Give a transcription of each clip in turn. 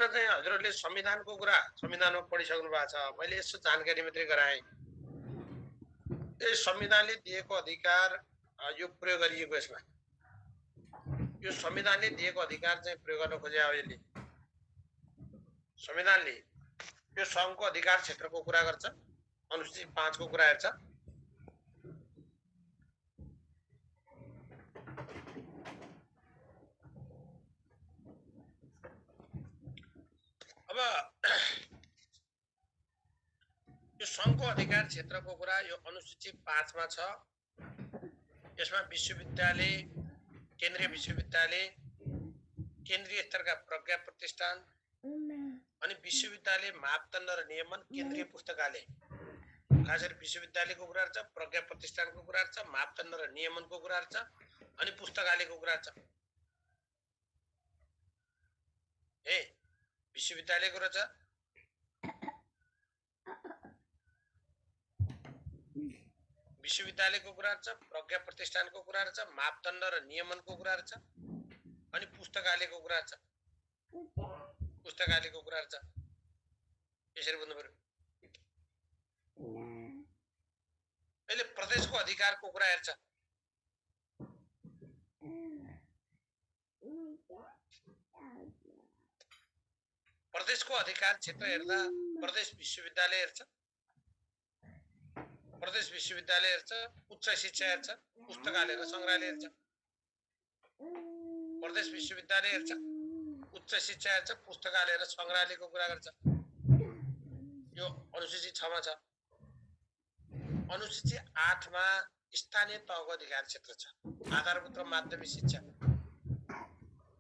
चाहिँ हजुरहरूले संविधानको कुरा संविधानमा पढिसक्नु भएको छ। मैले यसो जानकारी मात्रै गराएँ। संविधानले दिएको अधिकार यो प्रयोग गरिएको यसमा। यो संविधानले दिएको अधिकार चाहिँ प्रयोग गर्न खोजे हो। यसले संविधानले यो संघको अधिकार क्षेत्रको कुरा गर्छ, अनुसूची 5 को कुरा हेर्छ। अब यो संघको अधिकार क्षेत्रको कुरा यो अनुसूची 5 मा छ। यसमा विश्वविद्यालय, केन्द्रीय विश्वविद्यालय, केन्द्रीय स्तरका प्रज्ञा प्रतिष्ठान अनि विश्वविद्यालय मापदण्ड र नियमन, केन्द्रीय पुस्तकालय, खास गरी विश्वविद्यालयको कुरा छ, प्रज्ञा प्रतिष्ठानको कुरा छ, मापदण्ड र नियमनको कुरा छ अनि पुस्तकालयको कुरा छ। विश्वविद्यालयको कुरा छ, विश्वविद्यालयको कुरा छ, प्रज्ञा प्रतिष्ठानको कुरा छ, मापदण्ड र नियमनको कुरा छ अनि पुस्तकालयको कुरा छ। पुस्तकालयको कुरा छ। यसरी बुझ्नु पर्यो। अहिले प्रदेशको अधिकारको कुरा हेर्छ। प्रदेशको अधिकार क्षेत्र हेर्दा प्रदेश विश्वविद्यालय हेर्छ, प्रदेश विश्वविद्यालय हेर्छ, उच्च शिक्षा हेर्छ, पुस्तकालय र संग्रहालय हेर्छ। प्रदेश विश्वविद्यालय हेर्छ, उच्च शिक्षा हेर्छ, पुस्तकालय र संग्रहालयको कुरा गर्छ। यो अनुसूची 6 मा छ। अनुसूची 8 मा स्थानीय तहको अधिकार क्षेत्र छ। आधारभूत र माध्यमिक शिक्षा,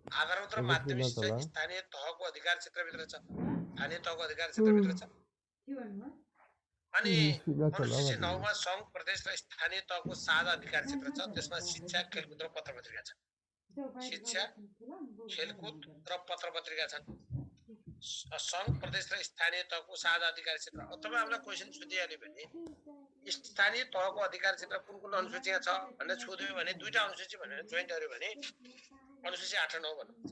आधारभूत र माध्यमिक शिक्षा स्थानीय तहको अधिकार क्षेत्रभित्र छ। स्थानीय तहको अधिकार क्षेत्रभित्र छ। अनि अनुसूची 9 मा संघ, प्रदेश र स्थानीय तहको साझा अधिकार क्षेत्र छ। त्यसमा शिक्षा, खेलकुद र पत्रपत्रिका छ। शिक्षा, खेलकुद र पत्रपत्रिका छन्। संघ, प्रदेश र स्थानीय तहको साझा अधिकार क्षेत्र। अथवा हामीलाई क्वेसन सोधिहाल्यो भने स्थानीय तहको अधिकार क्षेत्र कुन कुन अनुसूचीमा छ भनेर सोध्यो भने दुईटा अनुसूची भनेर जोइन गर्यो भने अनुसूची 8 र 9 भन्नुहुन्छ।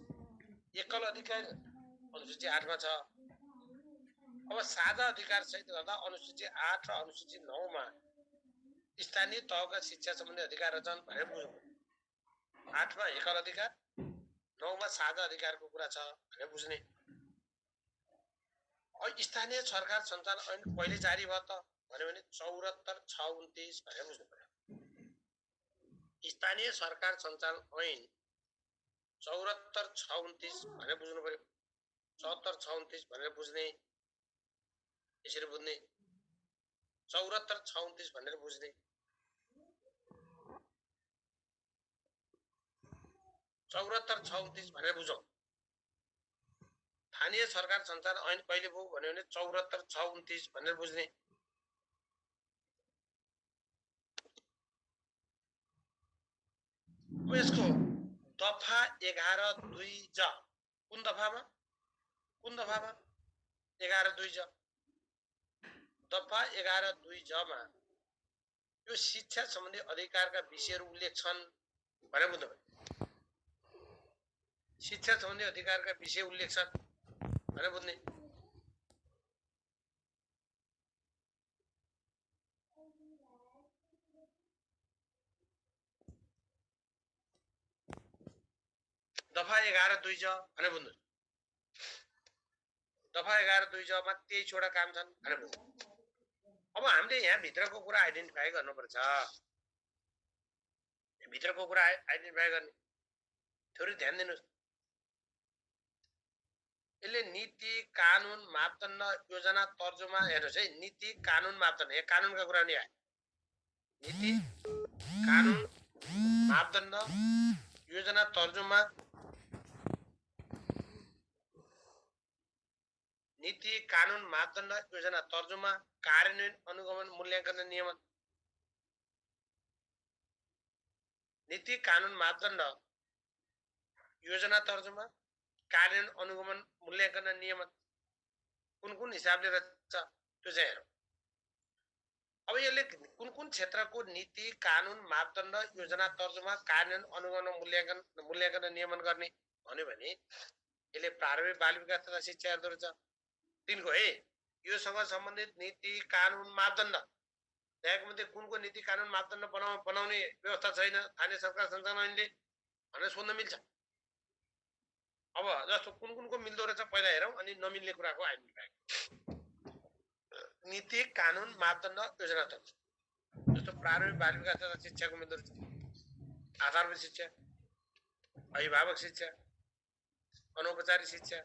एकल अधिकार अनुसूची 8 मा छ। अब साझा अधिकार सहित गर्दा अनुसूची 8 र अनुसूची 9 मा स्थानीय तहका शिक्षा सम्बन्धी अधिकार छन् भनेर बुझ्नु। 8 मा एकल अधिकार, 9 मा साझा अधिकारको कुरा छ भनेर बुझ्ने। स्थानीय सरकार सञ्चालन ऐन कहिले जारी भयो त भन्यो भने 74/629 भनेर बुझ्नु पर्यो। स्थानीय सरकार सञ्चालन ऐन 74/629 भनेर बुझ्नु पर्यो। 74/629 भनेर बुझ्ने। यसरी बुझ्ने। 74/629 भनेर बुझ्ने। 74/629 भनेर बुझौँ। स्थानीय सरकार सञ्चालन ऐन कहिले भयो भन्यो भने 74/629 भनेर बुझ्ने। यसको दफा 11(2) ज कुन दफामा? 11(2) ज दफा 11(2) ज मा यो शिक्षा सम्बन्धी अधिकारका विषयहरू उल्लेख छन् भनेर बुझ्नु पर्यो। शिक्षा सम्बन्धी अधिकारका विषय उल्लेख छन् भनेर बुझ्ने। दफा 11(2) ज भनेर बुझ्नु। दफा 11(2) ज मा 23 वटा काम छन् भनेर बुझ्नु। अब हामीले यहाँ भित्रको कुरा आइडेन्टिफाई गर्नुपर्छ। भित्रको कुरा आइडेन्टिफाई गर्ने। थोरै ध्यान दिनुस्। यसले नीति, कानुन, मापदण्ड, योजना, तर्जुमा हेर्नुस् है। नीति, कानुन, मापदण्ड, यहाँ कानुनका कुरा नि आयो। नीति, कानुन, मापदण्ड, योजना, तर्जुमा, नीति, कानुन, मापदण्ड, योजना, तर्जुमा, कार्यान्वयन, अनुगमन, मूल्याङ्कन, नियमन। नीति, कानुन, मापदण्ड, योजना, तर्जुमा, कार्यान्वयन, अनुगमन, मूल्याङ्कन, नियमन कुन कुन हिसाबले रहेछ त्यो चाहिँ हेरौँ। अब यसले कुन कुन क्षेत्रको नीति, कानुन, मापदण्ड, योजना, तर्जुमा, कार्यान्वयन, अनुगमन, मूल्याङ्कन, नियमन गर्ने भन्यो भने यसले प्रारम्भिक बाल विकास तथा शिक्षा हेर्दो रहेछ। 3 को है योसँग सम्बन्धित नीति कानुन मापदण्ड न्यायको मध्ये कुनको नीति कानुन मापदण्ड बनाउने व्यवस्था छैन स्थानीय सरकार सञ्चालन ऐनले भनेर सोध्न मिल्छ। अब जस्तो कुनको मिल्दो रहेछ पहिला हेरौँ अनि नमिल्ने कुराको हामी नीति कानुन मापदण्ड योजना तन्त्र जस्तो प्रारम्भिक बाल विकास तथा शिक्षाको मिल्दो रहेछ। आधारभूत शिक्षा, अभिभावक शिक्षा, अनौपचारिक शिक्षा,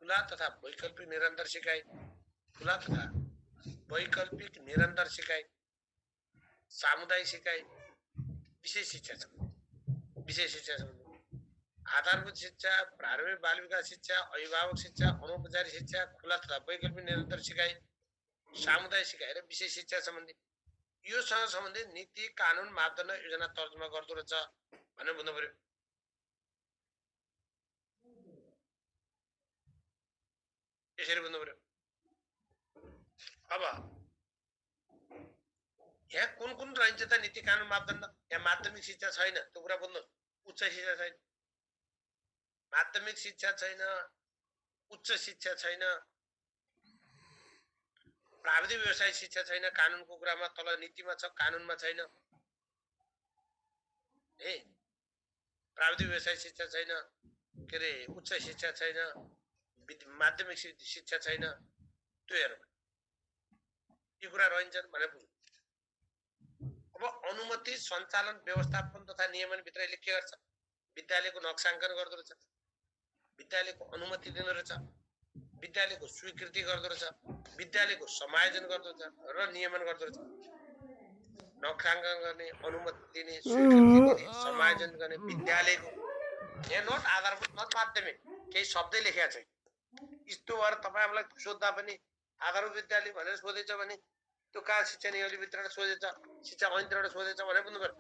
खुला तथा वैकल्पिक निरन्तर सिकाइ, खुला तथा वैकल्पिक निरन्तर सिकाइ, सामुदायिक सिकाइ, विशेष शिक्षा छ। आधारभूत शिक्षा, प्रारम्भिक बाल विकास शिक्षा, अभिभावक शिक्षा, अनौपचारिक शिक्षा, खुला तथा वैकल्पिक निरन्तर सिकाइ, सामुदायिक सिकाइ र विशेष शिक्षा सम्बन्धी योसँग सम्बन्धित नीति कानुन मापदण्ड योजना तर्जुमा गर्दो रहेछ भनेर बुझ्नु पर्यो। यसरी बुझ्नु पर्यो। अब यहाँ कुन रहन्छ त नीति कानुन मापदण्ड? यहाँ माध्यमिक शिक्षा छैन, त्यो कुरा बुझ्नु। उच्च शिक्षा छैन, माध्यमिक शिक्षा छैन, उच्च शिक्षा छैन, प्राविधिक व्यवसायिक शिक्षा छैन। कानुनको कुरामा तल नीतिमा छ, कानुनमा छैन। ए प्राविधिक व्यवसायिक शिक्षा छैन, के अरे उच्च शिक्षा छैन, माध्यमिक शिक्षा छैन, त्यो हेर्नु। यी कुरा रहन्छन् भनेर बुझ्नु। अब अनुमति सञ्चालन व्यवस्थापन तथा नियमन भित्र यसले के गर्छ? विद्यालयको नक्साङ्कन गर्दो रहेछ, विद्यालयको अनुमति दिँदो रहेछ, विद्यालयको स्वीकृति गर्दो रहेछ, विद्यालयको समायोजन गर्दो रहेछ र नियमन गर्दो रहेछ। नक्साङ्कन गर्ने, अनुमति दिने, स्वीकृति दिने, समायोजन गर्ने विद्यालयको। यहाँ नोट आधारभूत नोट माध्यमिक केही शब्दै लेखेको छैन। यस्तो भएर तपाईहरुलाई सोध्दा पनि आधारभूत विद्यालय भनेर सोधेछ भने त्यो कहाँ शिक्षा नियमभित्र सोधेछ, शिक्षा ऐनबाट सोधेछ भनेर बुझ्नु पर्छ।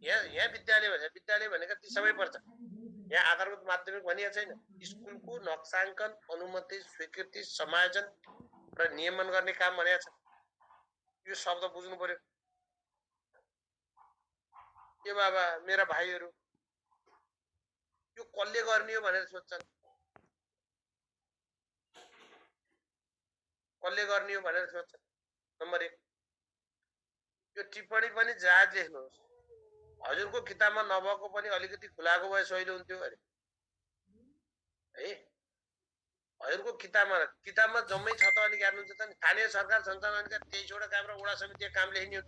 यहाँ विद्यालय भनेको ती सबै पर्छ। यहाँ आधारभूत माध्यमिक भनिएको छैन। स्कुलको नक्साङ्कन, अनुमति, स्वीकृति, समायोजन र नियमन गर्ने काम भनेको छ। यो शब्द बुझ्नु पर्यो। के बाबा मेरा भाइहरू यो कसले गर्ने हो भनेर सोध्छन्। कसले गर्ने हो भनेर सोध्छन्। नम्बर 1 यो टिप्पणी पनि जायज लेख्नुहोस्। हजुरको किताबमा नभएको पनि अलिकति खुलाएको भए सजिलो हुन्थ्यो अरे है। हजुरको किताबमा जम्मै छ त अनि हेर्नुहुन्छ त नि स्थानीय सरकार सञ्चालनका 23 वटा काम र वडा समितिको काम लेख्ने हो।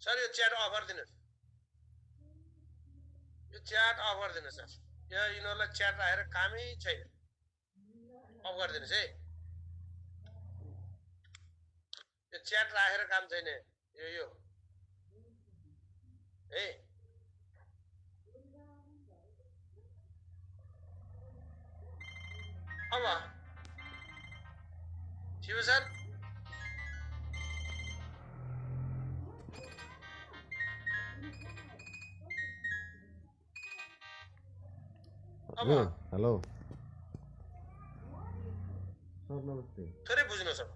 सर यो च्याट अफ गरिदिनुहोस्, यो च्याट अफ गरिदिनुहोस् सर। यो यिनीहरूलाई च्याट राखेर कामै छैन, अफ गरिदिनुहोस् है। यो च्याट राखेर काम छैन यो है। अब शिव सर हेलो सर नमस्ते। थोरै बुझ्नुहोस्। अब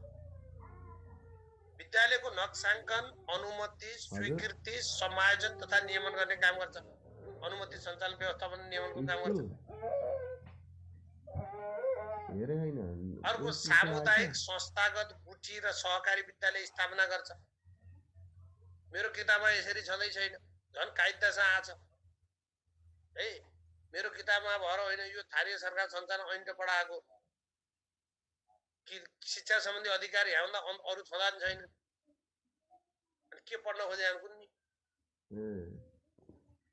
विद्यालयको नक्साङ्कन, अनुमति, स्वीकृति, समायोजन तथा नियमन गर्ने काम गर्छ। अनुमति सञ्चालन व्यवस्थापन नियमनको काम गर्छ। अर्को सामुदायिक संस्थागत गुठी र सहकारी विद्यालय स्थापना गर्छ। मेरो किताबमा यसरी छँदै छैन, झन् कायदासँग आछ है। मेरो किताबमा भएर होइन, यो स्थानीय सरकार सञ्चालन ऐनले पढाएको कि शिक्षा सम्बन्धी अधिकार यहाँभन्दा अरू छँदा नि छैन। के पढ्न खोजेको कुन नि।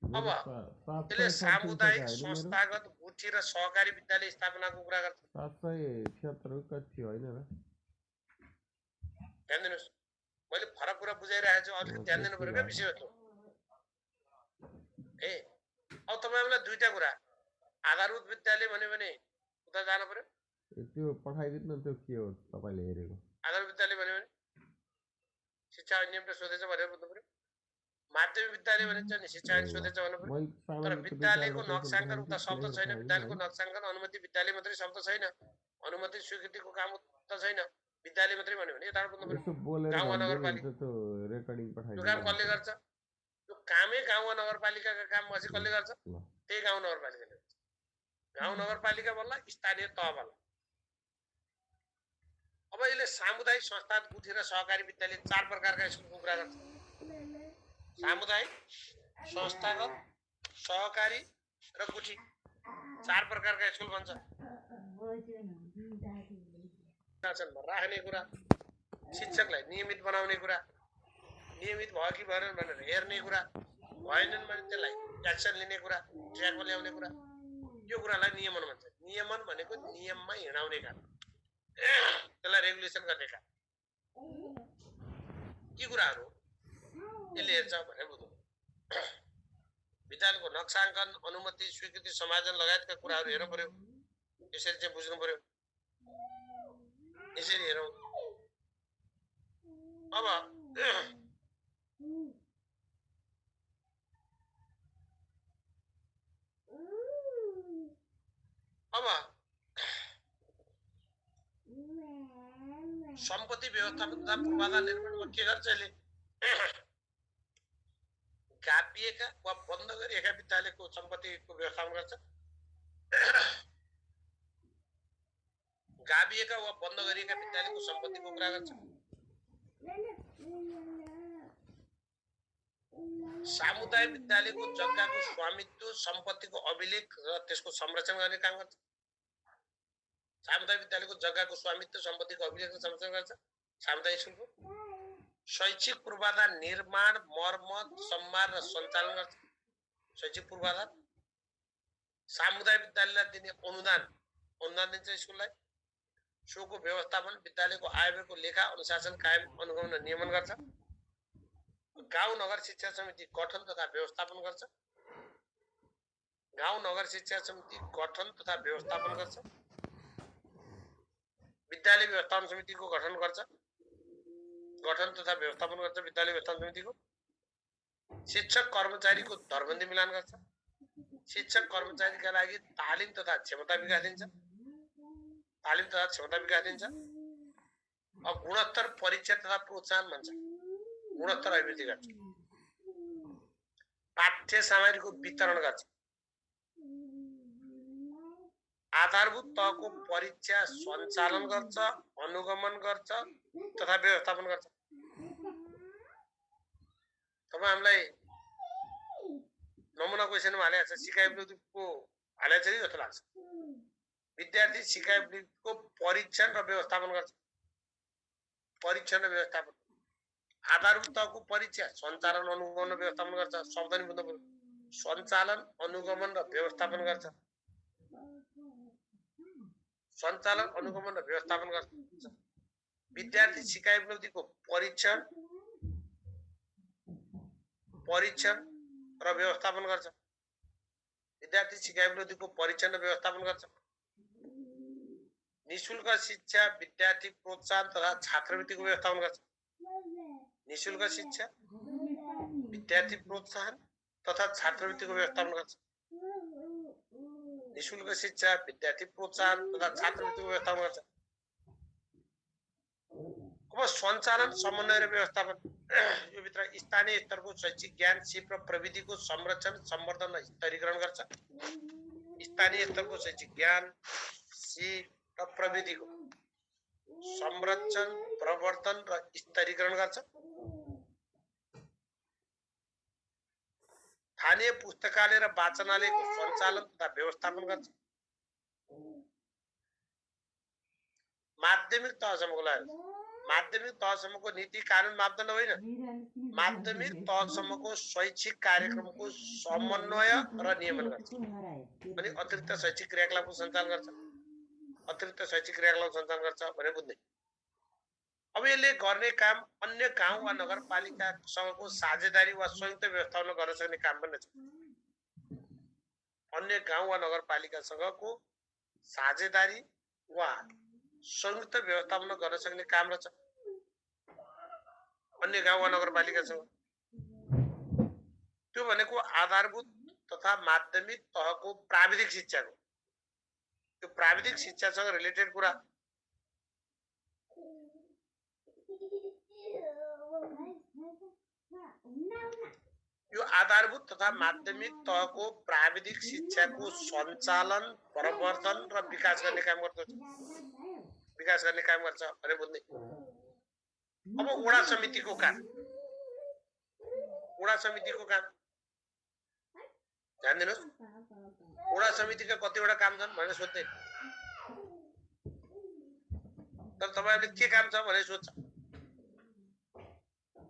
अब यसले सामुदायिक संस्थागत गुठी र सहकारी विद्यालय स्थापनाको कुरा गर्छ। 776 थियो हैन र? ध्यान दिनुस्, मैले फरक कुरा बुझाइरहेको छु, अलिकति ध्यान दिनु पर्यो क्या विषयवस्तु ए। अब तपाईहरुलाई दुईटा कुरा, आधारभूत विद्यालय भन्यो भने उता जानु पर्यो। त्यो पठाइदिनु न, त्यो के हो तपाईले हेरेको? आधारभूत विद्यालय भन्यो भने शिक्षा नियमले सोधेछ भनेर बुझ्नु पर्यो। माध्यमिक विद्यालय भने चाहिँ शिक्षा ऐन सोधेछ भन्नु पर्यो। तर विद्यालयको नक्साङ्कन उता शब्द छैन। विद्यालयको नक्साङ्कन, अनुमति विद्यालय मात्रै शब्द छैन, अनुमति स्वीकृतिको काम उता छैन, विद्यालय मात्रै भन्यो भने यता बुझ्नु पर्यो। गाउँ वा नगरपालिका त्यो रेकर्डिङ पठाइदिनु। यो काम कसले गर्छ? यो कामै गाउँ वा नगरपालिकाका काम पछि कसले गर्छ? त्यही गाउँ नगरपालिकाले गर्छ। गाउँ नगरपालिका बल्ल स्थानीय तह बल्ल। अब यसले सामुदायिक संस्था, गुठी र सहकारी विद्यालय 4 प्रकारका स्कुलको कुरा गर्छ। सामुदायिक, संस्थागत, सहकारी र गुठी 4 प्रकारका स्कुल भन्छ। राख्ने कुरा, शिक्षकलाई नियमित बनाउने कुरा, नियमित भयो कि भएन भनेर हेर्ने कुरा, भएनन् भने त्यसलाई एक्सन लिने कुरा, ट्र्याकमा ल्याउने कुरा, यो कुरालाई नियमन भन्छ। नियमन भनेको नियममा हिँडाउने काम, त्यसलाई रेगुलेसन गर्ने काम। यी कुराहरू यसले हेर्छ भने बुझ्नु। विद्यालयको नक्साङ्कन, अनुमति, स्वीकृति, समायोजन लगायतका कुराहरू हेर्नु पर्यो। यसरी चाहिँ बुझ्नु पर्यो। यसरी हेरौँ। अब सम्पत्ति व्यवस्थापन तथा पूर्वाधार निर्माणमा के गर्छ यसले? गाभिएका वा बन्द गरिएका विद्यालयको सम्पत्तिको व्यवस्थापन गर्छ। गाभिएका वा बन्द गरिएका विद्यालयको सम्पत्तिको कुरा गर्छ। सामुदायिक विद्यालयको जग्गाको स्वामित्व, सम्पत्तिको अभिलेख र त्यसको संरक्षण गर्ने काम गर्छ। सामुदायिक विद्यालयको जग्गाको स्वामित्व, सम्पत्तिको अभिलेख र संरक्षण गर्छ। सामुदायिक स्कुलको शैक्षिक पूर्वाधार निर्माण, मर्मत, सम्मान र सञ्चालन गर्छ। शैक्षिक पूर्वाधार, सामुदायिक विद्यालयलाई दिने अनुदान दिन्छ स्कुललाई। सोको व्यवस्थापन, विद्यालयको आयव्ययको लेखा अनुशासन कायम, अनुगमन र नियमन गर्छ। गाउँ नगर शिक्षा समिति गठन तथा व्यवस्थापन गर्छ। गाउँ नगर शिक्षा समिति गठन तथा व्यवस्थापन गर्छ। विद्यालय व्यवस्थापन समितिको गठन गर्छ। गठन तथा व्यवस्थापन गर्छ विद्यालय व्यवस्थापन समितिको। शिक्षक कर्मचारीको दरबन्दी मिलान गर्छ। शिक्षक कर्मचारीका लागि तालिम तथा क्षमता विकास दिन्छ। तालिम तथा क्षमता विकास दिन्छ। अब गुणस्तर परीक्षा तथा प्रोत्साहन भन्छ। गुणस्तर अभिवृद्धि गर्छ। पाठ्य सामग्रीको वितरण गर्छ। आधारभूत तहको परीक्षा सञ्चालन गर्छ, अनुगमन गर्छ तथा व्यवस्थापन गर्छ। तपाईँ हामीलाई नमुना क्वेसनमा हालेको छ, सिकाइ उपलब्धिको हालेको छ नि जस्तो लाग्छ। विद्यार्थी सिकाइ उपलब्धिको परीक्षण र व्यवस्थापन गर्छ। परीक्षण र व्यवस्थापन। आधारभूत तहको परीक्षा सञ्चालन, अनुगमन र व्यवस्थापन गर्छ। शब्द नि बुझ्नु पर्यो। सञ्चालन, अनुगमन र व्यवस्थापन गर्छ। सञ्चालन, अनुगमन र व्यवस्थापन गर्छ। विद्यार्थी सिकाइ उपलब्धिको परीक्षण र व्यवस्थापन गर्छ। विद्यार्थी सिकाइ उपलब्धिको परीक्षण र व्यवस्थापन गर्छ। निशुल्क शिक्षा, विद्यार्थी प्रोत्साहन तथा छात्रवृत्तिको व्यवस्थापन गर्छ। निशुल्क शिक्षा, विद्यार्थी प्रोत्साहन तथा छात्रवृत्तिको व्यवस्थापन गर्छ। निशुल्क शिक्षा, विद्यार्थी प्रोत्साहन तथा छात्रवृत्तिको व्यवस्थापन गर्छ। अब सञ्चालन, समन्वय र व्यवस्थापन, यो भित्र स्थानीय स्तरको शैक्षिक ज्ञान, सिप र प्रविधिको संरक्षण, सम्वर्धन र स्तरीकरण गर्छ। स्थानीय स्तरको शैक्षिक ज्ञान, सिप र प्रविधिको संरक्षण, प्रवर्धन र स्तरीकरण गर्छ। स्थानीय पुस्तकालय र वाचनालयको सञ्चालन तथा व्यवस्थापन गर्छ। माध्यमिक तहसम्मको लागि माध्यमिक तहसम्मको नीति, कानुन, मापदण्ड होइन, माध्यमिक तहसम्मको शैक्षिक कार्यक्रमको समन्वय र नियमन गर्छ। अनि अतिरिक्त शैक्षिक क्रियाकलापको सञ्चालन गर्छ। अतिरिक्त शैक्षिक क्रियाकलाप सञ्चालन गर्छ भने बुझ्ने। अब यसले गर्ने काम अन्य गाउँ वा नगरपालिकासँगको साझेदारी वा संयुक्त व्यवस्थापन गर्न सक्ने काम पनि छ। अन्य गाउँ वा नगरपालिकासँगको साझेदारी वा संयुक्त व्यवस्थापन गर्न सक्ने काम रहेछ अन्य गाउँ वा नगरपालिकासँग। त्यो भनेको आधारभूत तथा माध्यमिक तहको प्राविधिक शिक्षाको, त्यो प्राविधिक शिक्षासँग रिलेटेड कुरा। यो आधारभूत तथा माध्यमिक तहको प्राविधिक शिक्षाको सञ्चालन, प्रवर्धन र विकास गर्ने काम गर्दछ। विकास गर्ने काम गर्छ भने बुझ्ने। अब वडा समितिको काम, वडा समितिको काम ध्यान दिनुहोस्। वडा समितिका कतिवटा काम छन् भनेर सोध्दै, तर तपाईहरुले के काम छ भनेर सोध्छ।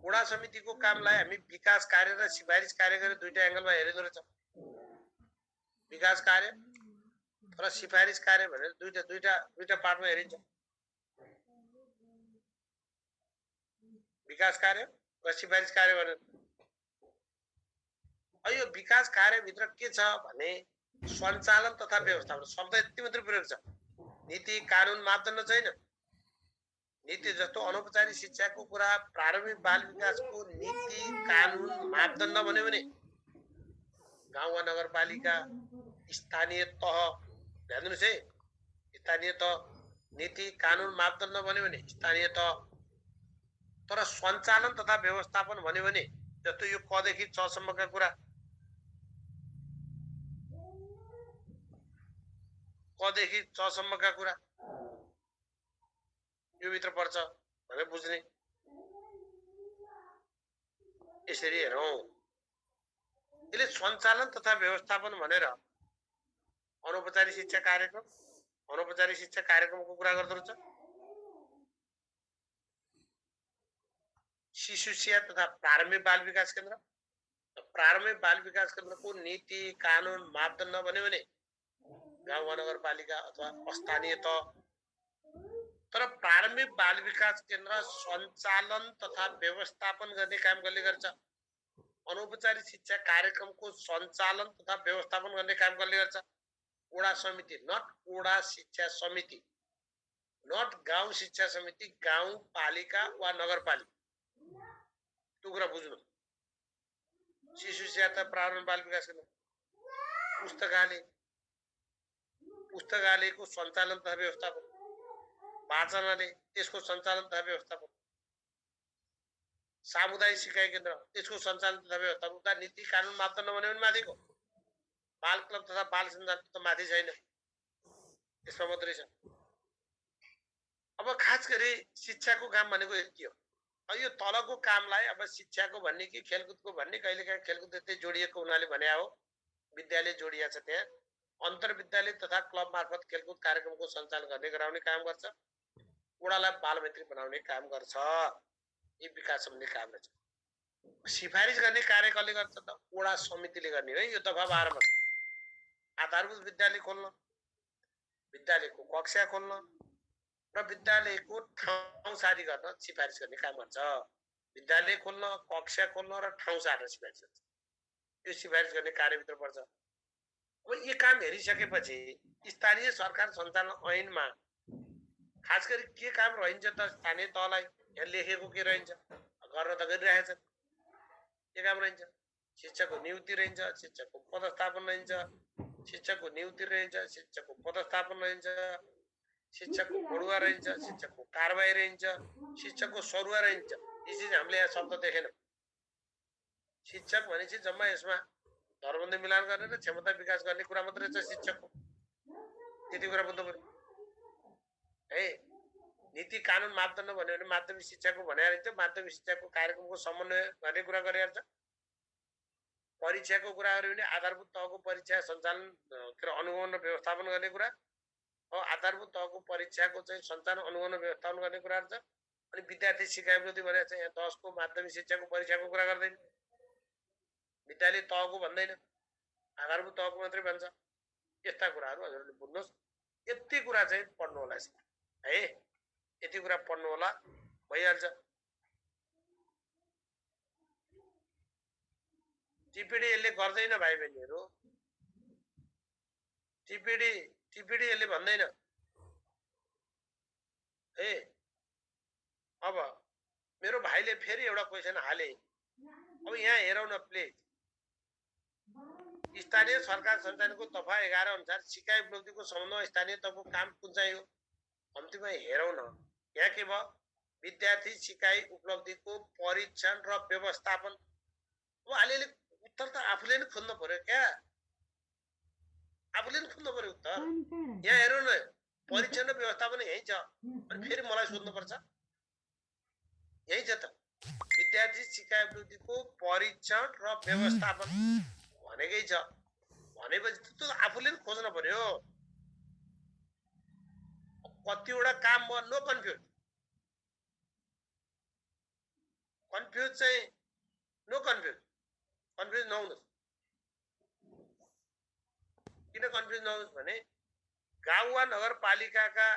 वडा समितिको कामलाई हामी विकास कार्य र सिफारिस कार्य गरी दुईटा एंगलमा हेरिँदो रहेछ। विकास कार्य र सिफारिस कार्य भनेर दुईटा पार्टमा हेरिन्छ। विकास कार्य र सिफारिस कार्य भनेर। यो विकास कार्यभित्र के छ भने सञ्चालन तथा व्यवस्थापन शब्द यति मात्र प्रयोग छ। नीति कानुन मापदण्ड छैन। नीति जस्तो अनौपचारिक शिक्षाको कुरा, प्रारम्भिक बाल विकासको नीति कानुन मापदण्ड भन्यो भने गाउँ वा नगरपालिका, स्थानीय तह, ध्यान दिनुहोस् है, स्थानीय तह, नीति कानुन मापदण्ड भन्यो भने स्थानीय तह। तर सञ्चालन तथा व्यवस्थापन भन्यो भने जस्तो यो क देखि च सम्मका कुरा, क देखि च सम्मका कुरा यो भित्र पर्छ भनेर बुझ्ने। यसरी हेरौं। यसले सञ्चालन तथा व्यवस्थापन भनेर अनौपचारिक शिक्षा कार्यक्रम, अनौपचारिक शिक्षा कार्यक्रमको कुरा गर्दो रहेछ। शिशु शिक्षा तथा प्रारम्भिक बाल विकास केन्द्र, प्रारम्भिक बाल विकास केन्द्रको नीति कानुन मापदण्ड भन्यो भने गाउँ वा नगरपालिका अथवा स्थानीय तह। तर प्रारम्भिक बाल विकास केन्द्र सञ्चालन तथा व्यवस्थापन गर्ने काम कसले गर्छ? अनौपचारिक शिक्षा कार्यक्रमको सञ्चालन तथा व्यवस्थापन गर्ने काम कसले गर्छ? वडा समिति, नट वडा शिक्षा समिति, नट गाउँ शिक्षा समिति, गाउँपालिका वा नगरपालिका। त्यो कुरा बुझ्नु। शिशु शिक्षा तथा प्रारम्भिक बाल विकास केन्द्र, पुस्तकालय, पुस्तकालयको सञ्चालन तथा व्यवस्थापन, वाचनालय त्यसको सञ्चालन तथा व्यवस्थापन, सामुदायिक सिकाइ केन्द्र त्यसको सञ्चालन तथा व्यवस्थापन। नीति कानुन मापदण्ड भन्यो भने माथिको, बाल क्लब तथा बाल सञ्जाल त माथि छैन, यसमा मात्रै छ। अब खास गरी शिक्षाको काम भनेको यति हो। यो तलको कामलाई अब शिक्षाको भन्ने कि खेलकुदको भन्ने, कहिलेकाहीँ खेलकुद त्यस्तै जोडिएको हुनाले भने हो, विद्यालय जोडिया छ। त्यहाँ अन्तर्विद्यालय तथा क्लब मार्फत खेलकुद कार्यक्रमको सञ्चालन गर्ने गराउने काम गर्छ। वडालाई बालमैत्री बनाउने काम गर्छ। यी विकास सम्बन्धी काम रहेछ। सिफारिस गर्ने कार्य कसले गर्छ त? वडा समितिले गर्ने है। यो दफा 12 मा आधारभूत विद्यालय खोल्न, विद्यालयको कक्षा खोल्न र विद्यालयको ठाउँ सारी गर्न सिफारिस गर्ने काम गर्छ। विद्यालय खोल्न, कक्षा खोल्न र ठाउँ सार्न सिफारिस गर्छ। यो सिफारिस गर्ने कार्यभित्र पर्छ। अब यो काम हेरिसकेपछि स्थानीय सरकार सञ्चालन ऐनमा खास गरी के काम रहन्छ त? स्थानीय तहलाई यहाँ लेखेको के रहन्छ? गर्न त गरिरहेछ। के काम रहन्छ? शिक्षकको नियुक्ति रहन्छ, शिक्षकको पदस्थापन रहन्छ, शिक्षकको नियुक्ति रहन्छ, शिक्षकको पदस्थापन रहन्छ, शिक्षकको बढुवा रहन्छ, शिक्षकको कारबाही रहन्छ, शिक्षकको सरुवा रहन्छ। यी चिज हामीले यहाँ शब्द देखेनौँ। शिक्षक भनेपछि जम्मा यसमा दरबन्दी मिलान गर्ने र क्षमता विकास गर्ने कुरा मात्रै छ शिक्षकको। त्यति कुरा बुझ्नु पर्यो है। नीति कानुन मापदण्ड भन्यो भने माध्यमिक शिक्षाको भनेर थियो। माध्यमिक शिक्षाको कार्यक्रमको समन्वय गर्ने कुरा गरेर छ। परीक्षाको कुरा गर्यो भने आधारभूत तहको परीक्षा सञ्चालन के अनुगमन र व्यवस्थापन गर्ने कुरा हो। आधारभूत तहको परीक्षाको चाहिँ सञ्चालन अनुगमन र व्यवस्थापन गर्ने कुरा छ। अनि विद्यार्थी सिकाइ विरोधी भनेर चाहिँ यहाँ 10 को माध्यमिक शिक्षाको परीक्षाको कुरा गर्दैन। विद्यालय तहको भन्दैन, आधारभूत तहको मात्रै भन्छ। यस्ता कुराहरू हजुरले बुझ्नुहोस्। यति कुरा चाहिँ पढ्नु होला है। यति कुरा पढ्नु होला, भइहाल्छ। टिपिडी यसले गर्दैन भाइ बहिनीहरू। टिपिडी यसले भन्दैन है। अब मेरो भाइले फेरि एउटा क्वेसन हाले। अब यहाँ हेरौँ न प्लिज। स्थानीय सरकार सञ्चालनको दफा 11 अनुसार सिकाइ उपलब्धिको सम्बन्धमा स्थानीय तहको काम कुन चाहिँ हो? अन्तिममा हेरौँ न। यहाँ के भयो? विद्यार्थी सिकाइ उपलब्धिको परीक्षण र व्यवस्थापन। अब अलिअलि आफूले नि खोज्नु पर्यो क्या, आफूले नि खोज्नु पर्यो उत्तर। यहाँ हेर्नु न, परीक्षण र व्यवस्थापन यही छ, अनि फेरि मलाई सोध्नुपर्छ, यही छ त। विद्यार्थी शिक्षा अभिवृद्धिको परीक्षण र व्यवस्थापन भनेकै छ, भनेपछि त आफूले नि खोज्नु पर्यो। कतिवटा काम म नो कन्फ्युज, कन्फ्युज चाहिँ नो कन्फ्युज, कन्फ्युज नहुनुहोस्। किन कन्फ्युज नहुनुहोस् भने गाउँ वा नगरपालिकाका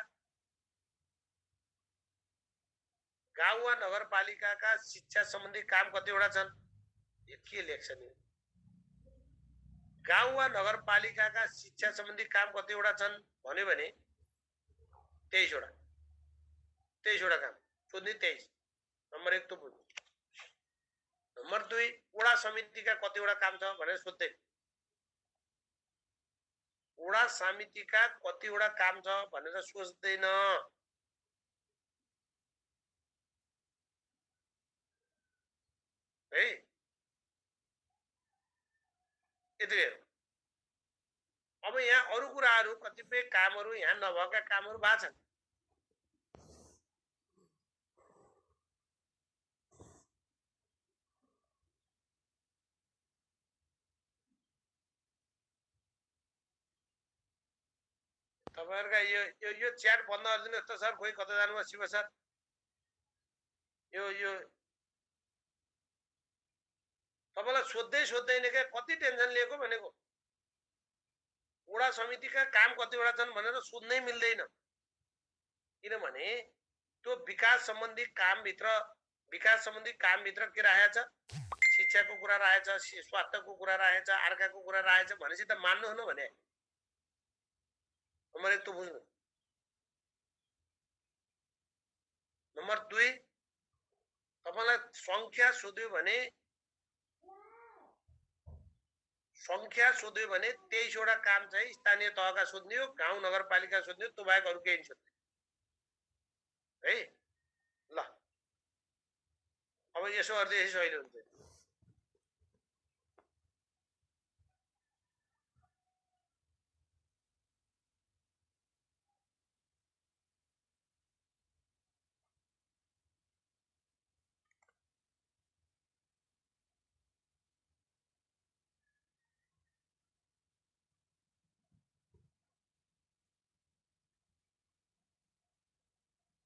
शिक्षा सम्बन्धी काम कतिवटा छन्? के लेख्छ नि? गाउँ वा नगरपालिकाका शिक्षा सम्बन्धी काम कतिवटा छन् भन्यो भने 23 वटा, 23 वटा काम सोध्ने। 23 नम्बर 1 त बुझ्नु। नम्बर 2 वडा समितिका कतिवटा काम छ भनेर सोध्दै, वडा समितिका कतिवटा काम छ भनेर सोच्दैन। है यति हेर। अब यहाँ अरू कुराहरू कतिपय कामहरू यहाँ नभएका कामहरू भएका छन्। तपाईहरुका यो च्याट बन्द गरिदिनु त सर। खोइ कता जानुभयो शिव सर? यो तपाईलाई सोध्दैन क्या, कति टेन्सन लिएको भनेको। वडा समितिका काम कतिवटा छन् भनेर सोध्नै मिल्दैन, किनभने त्यो विकास सम्बन्धी कामभित्र के राखेको छ? शिक्षाको कुरा राखेको छ, स्वास्थ्यको कुरा राखेको छ, अर्काको कुरा राखेको छ भनेपछि त मान्नु हुन भने। नम्बर 1 त बुझ्नु। नम्बर 2 तपाईलाई संख्या सोध्यो भने 23 वटा काम चाहिँ स्थानीय तहका सोध्ने हो, गाउँ नगरपालिका सोध्ने हो, त्यो बाहेक अरू केही सोध्ने है। ल अब यसो गर्दै यसै सहिले हुन्छ।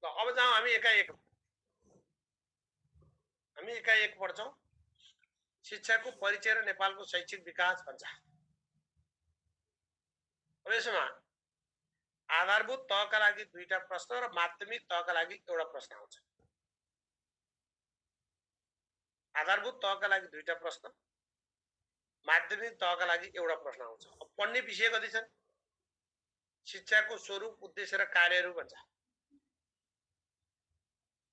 अब जाउँ हामी एकाएक पढ्छौँ। शिक्षाको परिचय र नेपालको शैक्षिक विकास भन्छ। अब यसमा आधारभूत तहका लागि 2टा प्रश्न र माध्यमिक तहका लागि एउटा प्रश्न आउँछ। आधारभूत तहका लागि 2टा प्रश्न, माध्यमिक तहका लागि एउटा प्रश्न आउँछ। अब पढ्ने विषय कति छन्? शिक्षाको स्वरूप, उद्देश्य र कार्यहरू भन्छ।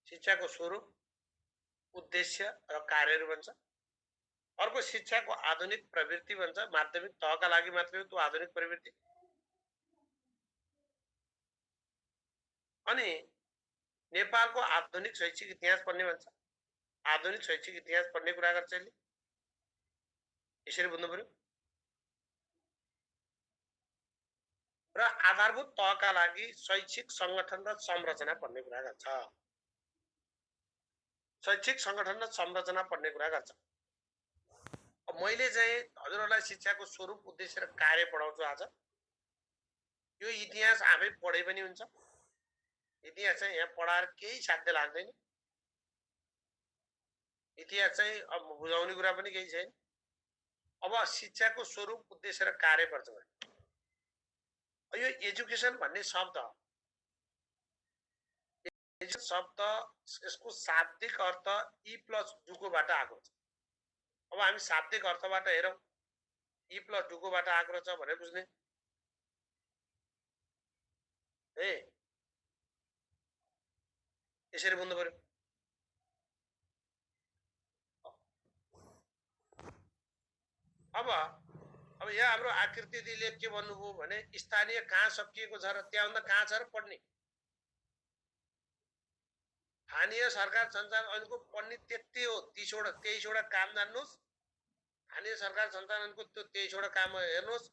शिक्षाको स्वरूप, उद्देश्य र कार्यहरू भन्छ। अर्को शिक्षाको आधुनिक प्रवृत्ति भन्छ। माध्यमिक तहका लागि मात्रै हो त्यो आधुनिक प्रवृत्ति। अनि नेपालको आधुनिक शैक्षिक इतिहास पढ्ने भन्छ। आधुनिक शैक्षिक इतिहास पढ्ने कुरा गर्छ यसले। यसरी बुझ्नु पर्यो। र आधारभूत तहका लागि शैक्षिक संगठन र संरचना पढ्ने कुरा गर्छ। शैक्षिक संगठन र संरचना पढ्ने कुरा गर्छ। अब मैले चाहिँ हजुरहरूलाई शिक्षाको स्वरूप, उद्देश्य र कार्य पढाउँछु आज। यो इतिहास आफै पढे पनि हुन्छ। इतिहास चाहिँ यहाँ पढाएर केही साध्य लाग्दैन। इतिहास चाहिँ अब बुझाउने कुरा पनि केही छैन। अब शिक्षाको स्वरूप, उद्देश्य र कार्य पर्छ। यो एजुकेसन भन्ने शब्द यसको शाब्दिक अर्थ ई प्लस डुकोबाट आएको छ। अब हामी शाब्दिक अर्थबाट हेरौँ, ई प्लस डुकोबाट आएको छ भनेर बुझ्ने है। यसरी बुझ्नु पर्यो। अब यहाँ हाम्रो आकृति दिदीले के भन्नुभयो भने स्थानीय कहाँ सकिएको छ र त्यहाँभन्दा कहाँ छ र पढ्ने। स्थानीय सरकार सञ्चालन ऐनको पढ्ने त्यति हो। 23 वटा काम जान्नुहोस्। स्थानीय सरकार सञ्चालनको त्यो 23 वटा काम हेर्नुहोस्।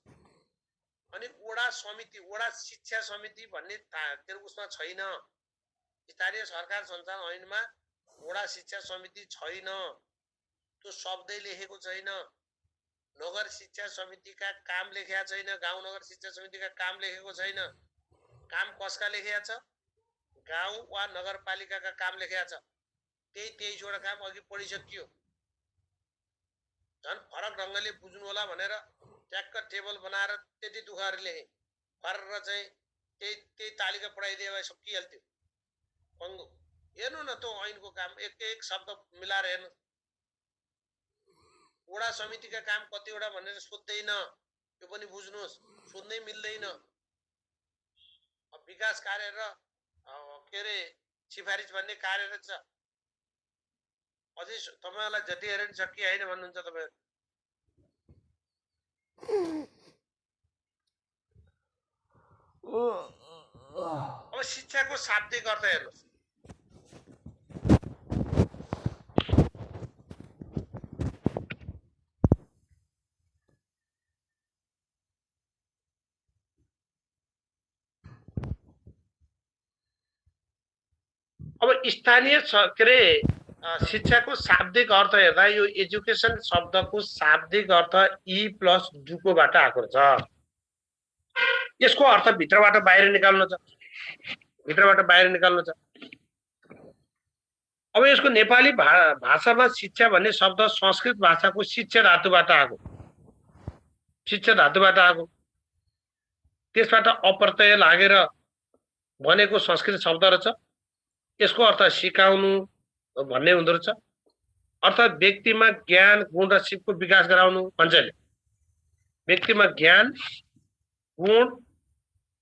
अनि वडा समिति, वडा शिक्षा समिति भन्ने त्यो उसमा छैन। स्थानीय सरकार सञ्चालन ऐनमा वडा शिक्षा समिति छैन, त्यो शब्दै लेखेको छैन। नगर शिक्षा समितिका काम लेखेका छैन, गाउँ नगर शिक्षा समितिका काम लेखेको छैन। काम कसका लेखेका छ? गाउँ वा नगरपालिकाका काम लेखेका छ। त्यही 23 वटा काम अघि पढिसकियो। झन् फरक ढङ्गले बुझ्नु होला भनेर ट्याक्क टेबल बनाएर त्यति दुःखहरू लेखे, फरक चाहिँ त्यही तालिका पढाइदिए भए सकिहाल्थ्यो। पङ्गो हेर्नु न त्यो ऐनको काम, एक शब्द मिलाएर हेर्नु। वडा समितिका काम कतिवटा भनेर सोध्दैन, यो पनि बुझ्नुहोस्, सोध्नै मिल्दैन। विकास कार्य र के अरे सिफारिस भन्ने कार्यरत छ। अझै तपाईँलाई जति हेरे पनि सकिए होइन भन्नुहुन्छ तपाईँ। अब शिक्षाको शाब्दिक अर्थ हेर्नुहोस्। अब स्थानीय के अरे शिक्षाको शाब्दिक अर्थ हेर्दा यो एजुकेसन शब्दको शाब्दिक अर्थ ई प्लस डुकोबाट आएको छ। यसको अर्थ भित्रबाट बाहिर निकाल्नु छ, भित्रबाट बाहिर निकाल्नु छ। अब यसको नेपाली भाषामा शिक्षा भन्ने शब्द संस्कृत भाषाको शिक्षा धातुबाट आएको, शिक्षा धातुबाट आएको। त्यसबाट अप्रत्यय लागेर बनेको संस्कृत शब्द रहेछ। यसको अर्थ सिकाउनु भन्ने हुँदो रहेछ। अर्थात् व्यक्तिमा ज्ञान, गुण र सिपको विकास गराउनु भन्छ। व्यक्तिमा ज्ञान, गुण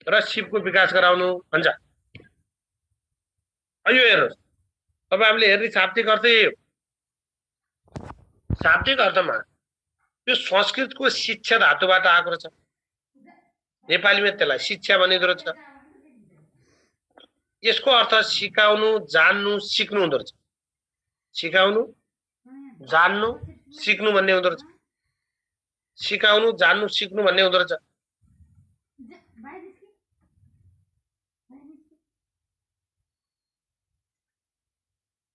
र सिपको विकास गराउनु भन्छ। यो हेर्नुहोस्, तपाईहरुले हेर्ने शाब्दिक अर्थ यही हो। शाब्दिक अर्थमा यो संस्कृतको शिक्षा धातुबाट आएको रहेछ। नेपालीमा त्यसलाई शिक्षा भनिँदो रहेछ। यसको अर्थ सिकाउनु, जान्नु, सिक्नु हुँदो रहेछ। सिकाउनु, जान्नु, सिक्नु भन्ने हुँदो रहेछ। सिकाउनु, जान्नु, सिक्नु भन्ने हुँदो रहेछ।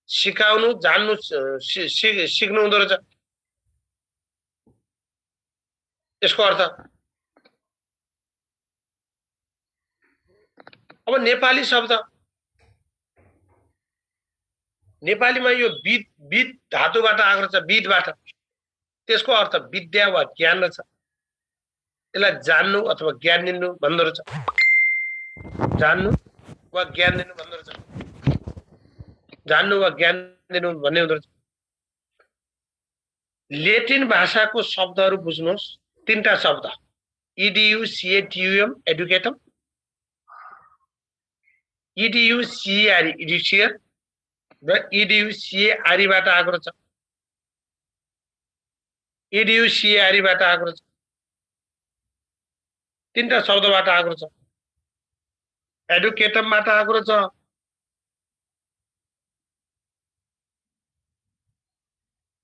सिकाउनु, जान्नु, सिक्नु हुँदो रहेछ। यसको अर्थ अब नेपाली शब्द, नेपालीमा यो विद धातुबाट आएको रहेछ, विदबाट। त्यसको अर्थ विद्या वा ज्ञान रहेछ। यसलाई जान्नु अथवा ज्ञान दिनु भन्दो रहेछ। जान्नु वा ज्ञान दिनु भन्दो रहेछ। जान्नु वा ज्ञान दिनु भन्ने हुँदो रहेछ। ल्याटिन भाषाको शब्दहरू बुझ्नुहोस्। तीनटा शब्द, इडुक्याटम, एडुकेटम, इडुसिआर, इडुसियर र इडुसिआरबाट आएको रहेछ। इडुसिआरबाट आएको रहेछ। तीनटा शब्दबाट आएको रहेछ। एडुकेटमबाट आएको रहेछ,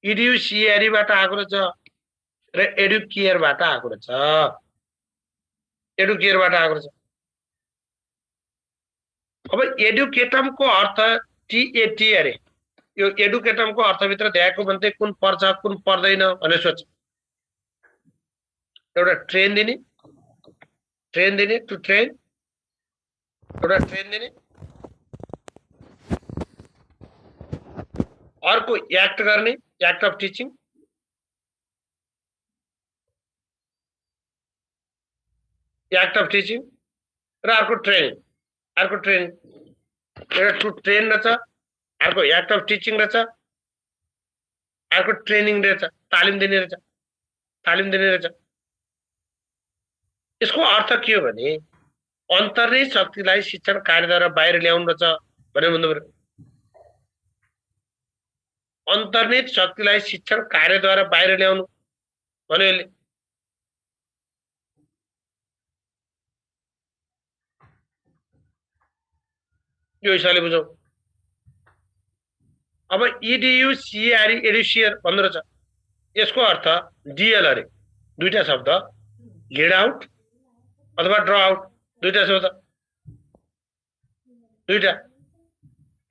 इडुसिआरबाट आएको रहेछ र एडुकेयरबाट आएको रहेछ। एडुकेयरबाट आएको रहेछ। अब एडुकेटमको अर्थ टीएटी अरे। यो एडुकेटमको अर्थभित्र ध्याएको भन्थे कुन पर्छ कुन पर्दैन भनेर सोच। एउटा ट्रेन दिने, ट्रेन दिने, टु ट्रेन, एउटा ट्रेन दिने। अर्को एक्ट गर्ने, act of teaching. Act of teaching र अर्को ट्रेनिङ। अर्को ट्रेनिङ, एउटा टु ट्रेन रहेछ, अर्को एक्ट अफ टिचिङ रहेछ, अर्को ट्रेनिङ रहेछ, तालिम दिने रहेछ, तालिम दिने रहेछ। यसको अर्थ के हो भने अन्तर्निहित शक्तिलाई शिक्षण कार्यद्वारा बाहिर ल्याउनु रहेछ भन्ने भन्नु पर्यो। अन्तर्निहित शक्तिलाई शिक्षण कार्यद्वारा बाहिर ल्याउनु भन्यो यसले। यो हिसाबले बुझौँ। अब इडुसिआर, एडुसियर भन्दो रहेछ। यसको अर्थ डिएल अरे दुईटा शब्द लीड आउट अथवा ड्र आउट दुईटा शब्द दुईटा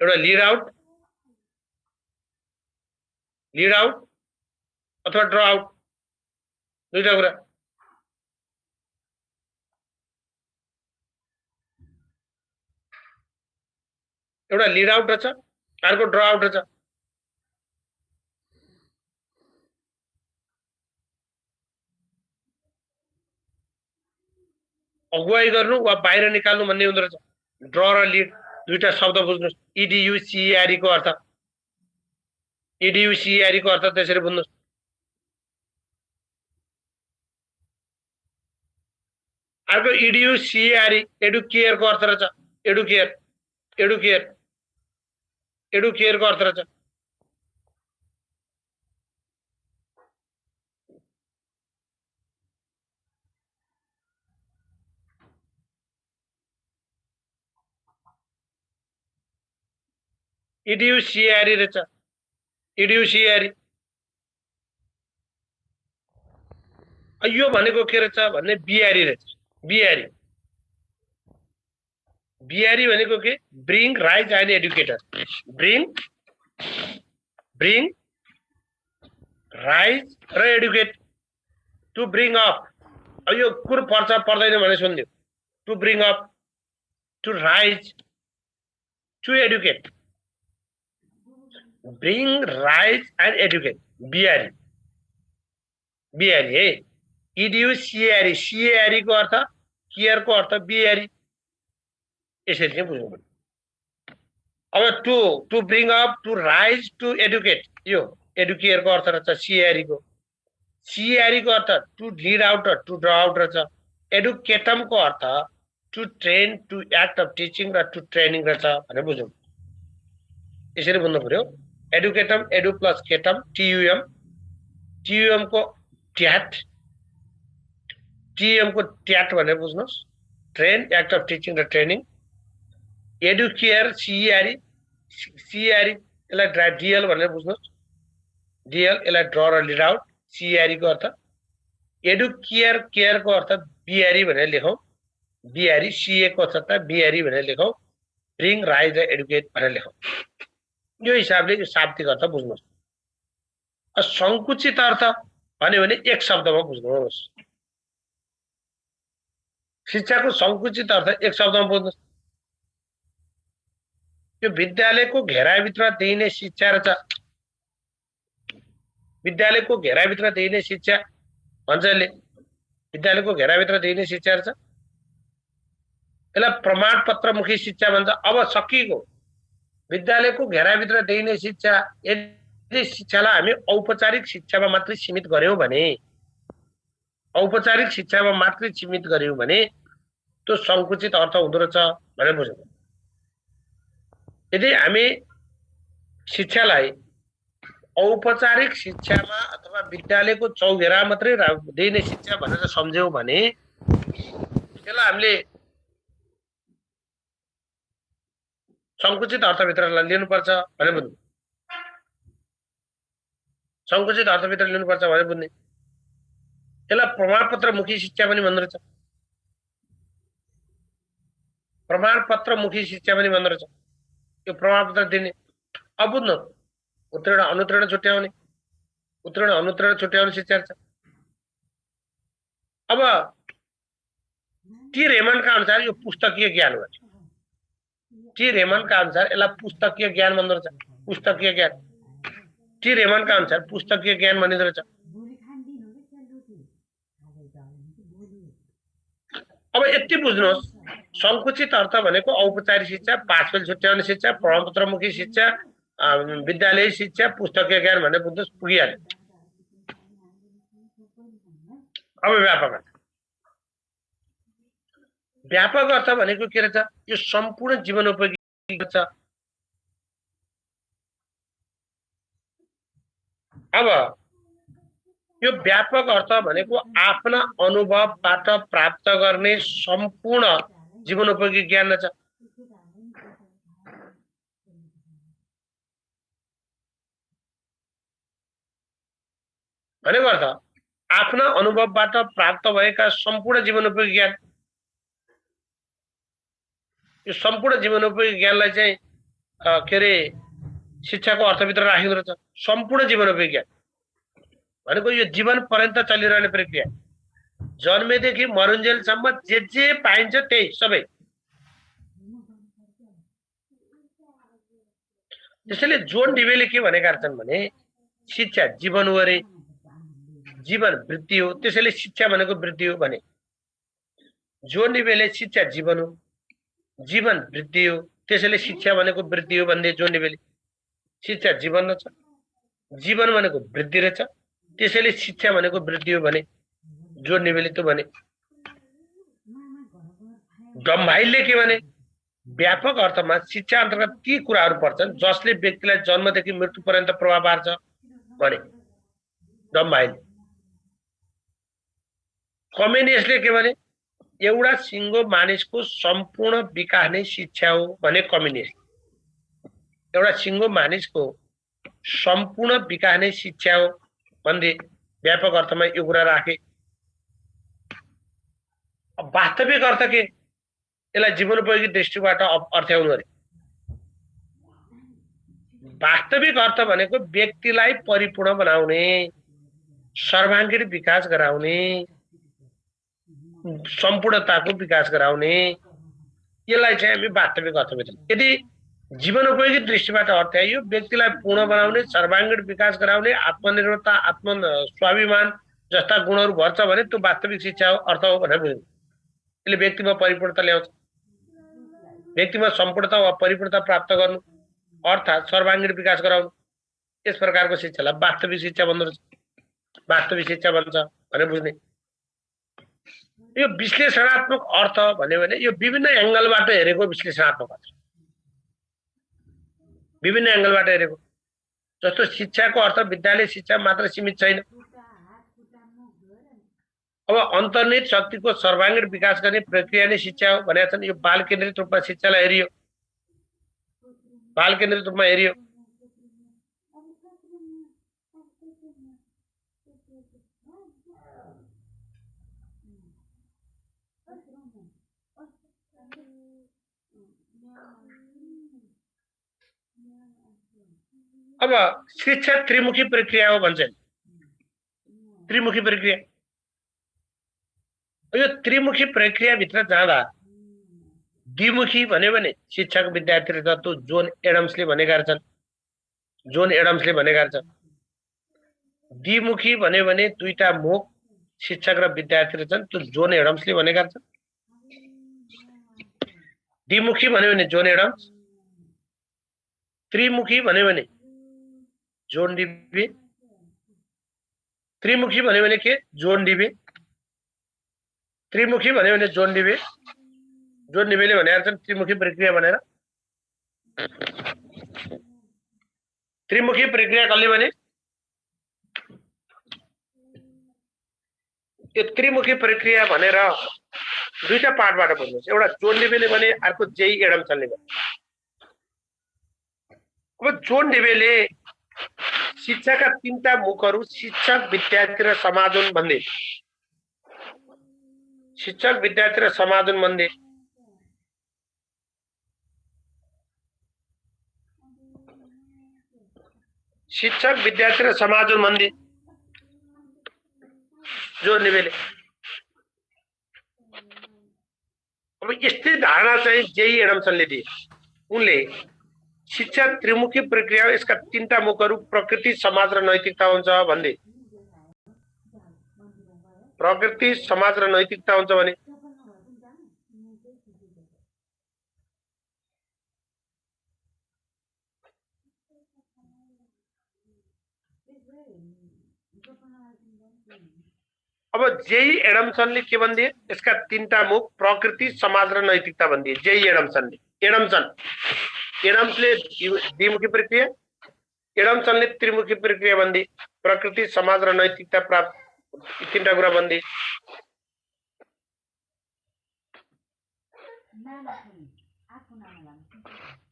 एउटा लीड आउट अथवा ड्र आउट दुईटा कुरा एउटा लीड आउट रहेछ अर्को ड्र आउट रहेछ अगुवाई गर्नु वा बाहिर निकाल्नु भन्ने हुँदो रहेछ ड्र र लीड दुईटा शब्द बुझ्नुस् इडियुसिआरई को अर्थ इडियुसिआरई को अर्थ त्यसरी बुझ्नुस् अर्को इडियुसिआरई एडुकेयर को अर्थ रहेछ एडुकेयर को अर्थ रहेछ इडियुसिआरई रहेछ इडियुसिआरई यो भनेको के रहेछ भन्ने बिआरई रहेछ बिआरई भनेको के ब्रिङ राइज एन्ड एडुकेटर ब्रिङ राइज र एडुकेट टु ब्रिङ अप यो कुन पर्छ पर्दैन भने सुन्दियो to bring up to rise to educate bring rise and educate बिआरई है इडियुसिआरई सिआरई को अर्थ केयर को अर्थ बिआरई यसरी चाहिँ बुझ्नु पर्यो अब to bring up to rise to educate यो एडुकेयर को अर्थ रहेछ सिआरई को अर्थ टु लीड आउट र टु ड्र आउट रहेछ एडुकेटम को अर्थ to train to act of teaching र टु ट्रेनिङ रहेछ भनेर बुझ्नु यसरी बुझ्नु पर्यो एडुकेटम एडु प्लस केटम टियुएम को ट्याट भनेर बुझ्नुस् ट्रेन एक्ट अफ टिचिङ र ट्रेनिङ एडुकेयर सिआरई यसलाई डिएल भनेर बुझ्नुस् डिएल यसलाई ड्र र लिड आउट सिआरई को अर्थ एडुकेयर केयर को अर्थ बिआरई भनेर लेखौँ बिआरई सिए को सट्टा बिआरई भनेर लेखौँ ब्रिङ राइज र एडुकेट भनेर लेखौँ यो हिसाबले यो शाब्दिक अर्थ बुझ्नुहोस् संकुचित अर्थ भन्यो भने एक शब्दमा बुझ्नुहोस् शिक्षाको संकुचित अर्थ एक शब्दमा बुझ्नुहोस् यो विद्यालयको घेराभित्र दिइने शिक्षा रहेछ विद्यालयको घेराभित्र दिइने शिक्षा भन्छ यसले विद्यालयको घेराभित्र दिइने शिक्षा रहेछ यसलाई प्रमाणपत्रमुखी शिक्षा भन्छ अब सकिएको विद्यालयको घेराभित्र दिइने शिक्षा यदि शिक्षालाई हामी औपचारिक शिक्षामा मात्रै सीमित गर्यौं भने त्यो संकुचित अर्थ हुँदो रहेछ भनेर बुझ्नु यदि हामी शिक्षालाई औपचारिक शिक्षामा अथवा विद्यालयको चौघेरा मात्रै दिइने शिक्षा भनेर सम्झ्यौं भने त्यसलाई हामीले संकुचित अर्थभित्र लिनुपर्छ भनेर बुझ्नु संकुचित अर्थभित्र लिनुपर्छ भनेर बुझ्ने यसलाई प्रमाणपत्रमुखी शिक्षा पनि भन्दो रहेछ प्रमाणपत्रमुखी शिक्षा पनि भन्दो रहेछ यो प्रमाणपत्र दिने अब बुझ्नु उत्तीर्ण अनुत्तीर्ण छुट्याउने शिक्षा छ अब टी रेमन्डका अनुसार यो पुस्तकीय ज्ञान हो टी रेमन्डका अनुसार यसलाई पुस्तकीय ज्ञान भन्दो रहेछ पुस्तकीय ज्ञान टी रेमन्डका अनुसार पुस्तकीय ज्ञान भनिँदो रहेछ अब यति बुझ्नुहोस् संकुचित अर्थ भनेको औपचारिक शिक्षा पास फेल छुट्याउने शिक्षा प्रमाणपत्रमुखी शिक्षा विद्यालय शिक्षा पुस्तकीय ज्ञान भनेर बुझ्नुहोस् पुगिहाल्यो अब व्यापक अर्थ भनेको के रहेछ यो सम्पूर्ण जीवनोपयोगी छ अब यो व्यापक अर्थ भनेको आफ्ना अनुभवबाट प्राप्त गर्ने सम्पूर्ण जीवनोपयोगी ज्ञान रहेछ भनेको अर्थ आफ्ना अनुभवबाट प्राप्त भएका सम्पूर्ण जीवनोपयोगी ज्ञान, यो सम्पूर्ण जीवनोपयोगी ज्ञानलाई चाहिँ के अरे शिक्षाको अर्थभित्र राखिँदो रहेछ। सम्पूर्ण जीवनोपयोगी ज्ञान भनेको यो जीवन पर्यन्त चलिरहने प्रक्रिया, जन्मेदेखि मरुन्जेलसम्म जे पाइन्छ त्यही सबै। त्यसैले जोन डिवेले के भनेका छन् भने शिक्षा जीवन हो अरे, जीवन वृत्ति हो, त्यसैले शिक्षा भनेको वृत्ति हो भने। जोन डिवेले शिक्षा जीवन हो, जीवन वृत्ति हो, त्यसैले शिक्षा भनेको वृत्ति हो भन्ने जोन डिवेले। शिक्षा जीवन रहेछ, जीवन भनेको वृद्धि रहेछ, त्यसैले शिक्षा भनेको वृद्धि हो भने जोन डिवेले त भने। डम्भाइलले के भने व्यापक अर्थमा शिक्षा अन्तर्गत ती कुराहरू पर्छन् जसले व्यक्तिलाई जन्मदेखि मृत्यु पर्यन्त प्रभाव पार्छ भने डम्भाइलले। कम्युनिस्टले के भने एउटा सिङ्गो मानिसको सम्पूर्ण विकास नै शिक्षा हो भने कम्युनिस्ट। एउटा सिङ्गो मानिसको सम्पूर्ण विकास नै शिक्षा हो भन्दै व्यापक अर्थमा यो कुरा राखे। वास्तविक अर्थ के, यसलाई जीवनोपयोगी दृष्टिबाट अर्थ्याउनु अरे। वास्तविक अर्थ भनेको व्यक्तिलाई परिपूर्ण बनाउने, सर्वाङ्गीण विकास गराउने, सम्पूर्णताको विकास गराउने, यसलाई चाहिँ हामी वास्तविक अर्थ भन्छौँ। यदि जीवनोपयोगी दृष्टिबाट अर्थ्याइयो व्यक्तिलाई पूर्ण बनाउने, सर्वाङ्गीण विकास गराउने, आत्मनिर्भरता, आत्म स्वाभिमान जस्ता गुणहरू भर्छ भने त्यो वास्तविक शिक्षा हो, अर्थ हो भनेर बुझ्नु। यसले व्यक्तिमा परिपूर्णता ल्याउँछ, व्यक्तिमा सम्पूर्णता वा परिपूर्णता प्राप्त गर्नु अर्थात् सर्वाङ्गीण विकास गराउनु, यस प्रकारको शिक्षालाई वास्तविक शिक्षा भन्दो रहेछ, वास्तविक शिक्षा भन्छ भनेर बुझ्ने। यो विश्लेषणात्मक अर्थ भन्यो भने यो विभिन्न एंगलबाट हेरेको विश्लेषणात्मक अर्थ, विभिन्न एंगलबाट हेरेको। जस्तो शिक्षाको अर्थ विद्यालय शिक्षा मात्र सीमित छैन। अब अन्तर्निहित शक्तिको सर्वाङ्गीण विकास गर्ने प्रक्रिया नै शिक्षा हो भनेका छन्। यो बाल केन्द्रित रूपमा शिक्षालाई हेरियो, बाल केन्द्रित रूपमा हेरियो। अब शिक्षा त्रिमुखी प्रक्रिया हो भन्छन्, त्रिमुखी प्रक्रिया। यो त्रिमुखी प्रक्रिया भित्र जाँदा द्विमुखी भन्यो भने शिक्षाको विद्यार्थी र त्यो जोन एडम्सले भनेका छन्, जोन एडम्सले भनेका छन्। द्विमुखी भन्यो भने दुईटा मुख शिक्षक र विद्यार्थी रहेछन्, त्यो जोन एडम्सले भनेका छन्। द्विमुखी भन्यो भने जोन एडम्स, त्रिमुखी भन्यो भने जोन डिबे, त्रिमुखी भन्यो भने के जोन डिबे, त्रिमुखी भन्यो भने जोन डिबे, जोन डिबेले भनेका छन् त्रिमुखी प्रक्रिया भनेर। त्रिमुखी प्रक्रिया कसले भने यो त्रिमुखी प्रक्रिया भनेर दुईटा पार्टबाट बुझ्नुहोस्। एउटा जोन डिबेले भने, अर्को जेई एडम्सनले भने। अब जोन डिबेले शिक्षाका तीनटा मुखहरू शिक्षक, विद्यार्थी र समाज हुन् भन्दै, शिक्षक, विद्यार्थी र समाज हुन् भन्दै शिक्षक, विद्यार्थी र समाज हुन् भन्दै जोन डिबेले। अब यस्तै धारणा चाहिँ जेई एडम्सनले दिए। उनले शिक्षा त्रिमुखी प्रक्रिया हो, यसका तीनटा मुखहरू प्रकृति, समाज र नैतिकता हुन्छ भन्दै। प्रकृति, समाज र नैतिकता हुन्छ भने अब जेई एडम्सनले के भनिदिए, यसका तीनटा मुख प्रकृति, समाज र नैतिकता भनिदिए जेई एडम्सनले। एडम्सले द्विमुखी प्रक्रिया, एडम्सनले त्रिमुखी प्रक्रिया भनिदिए, प्रकृति, समाज र नैतिकता प्राप्त तीनटा कुरा भनिदिए।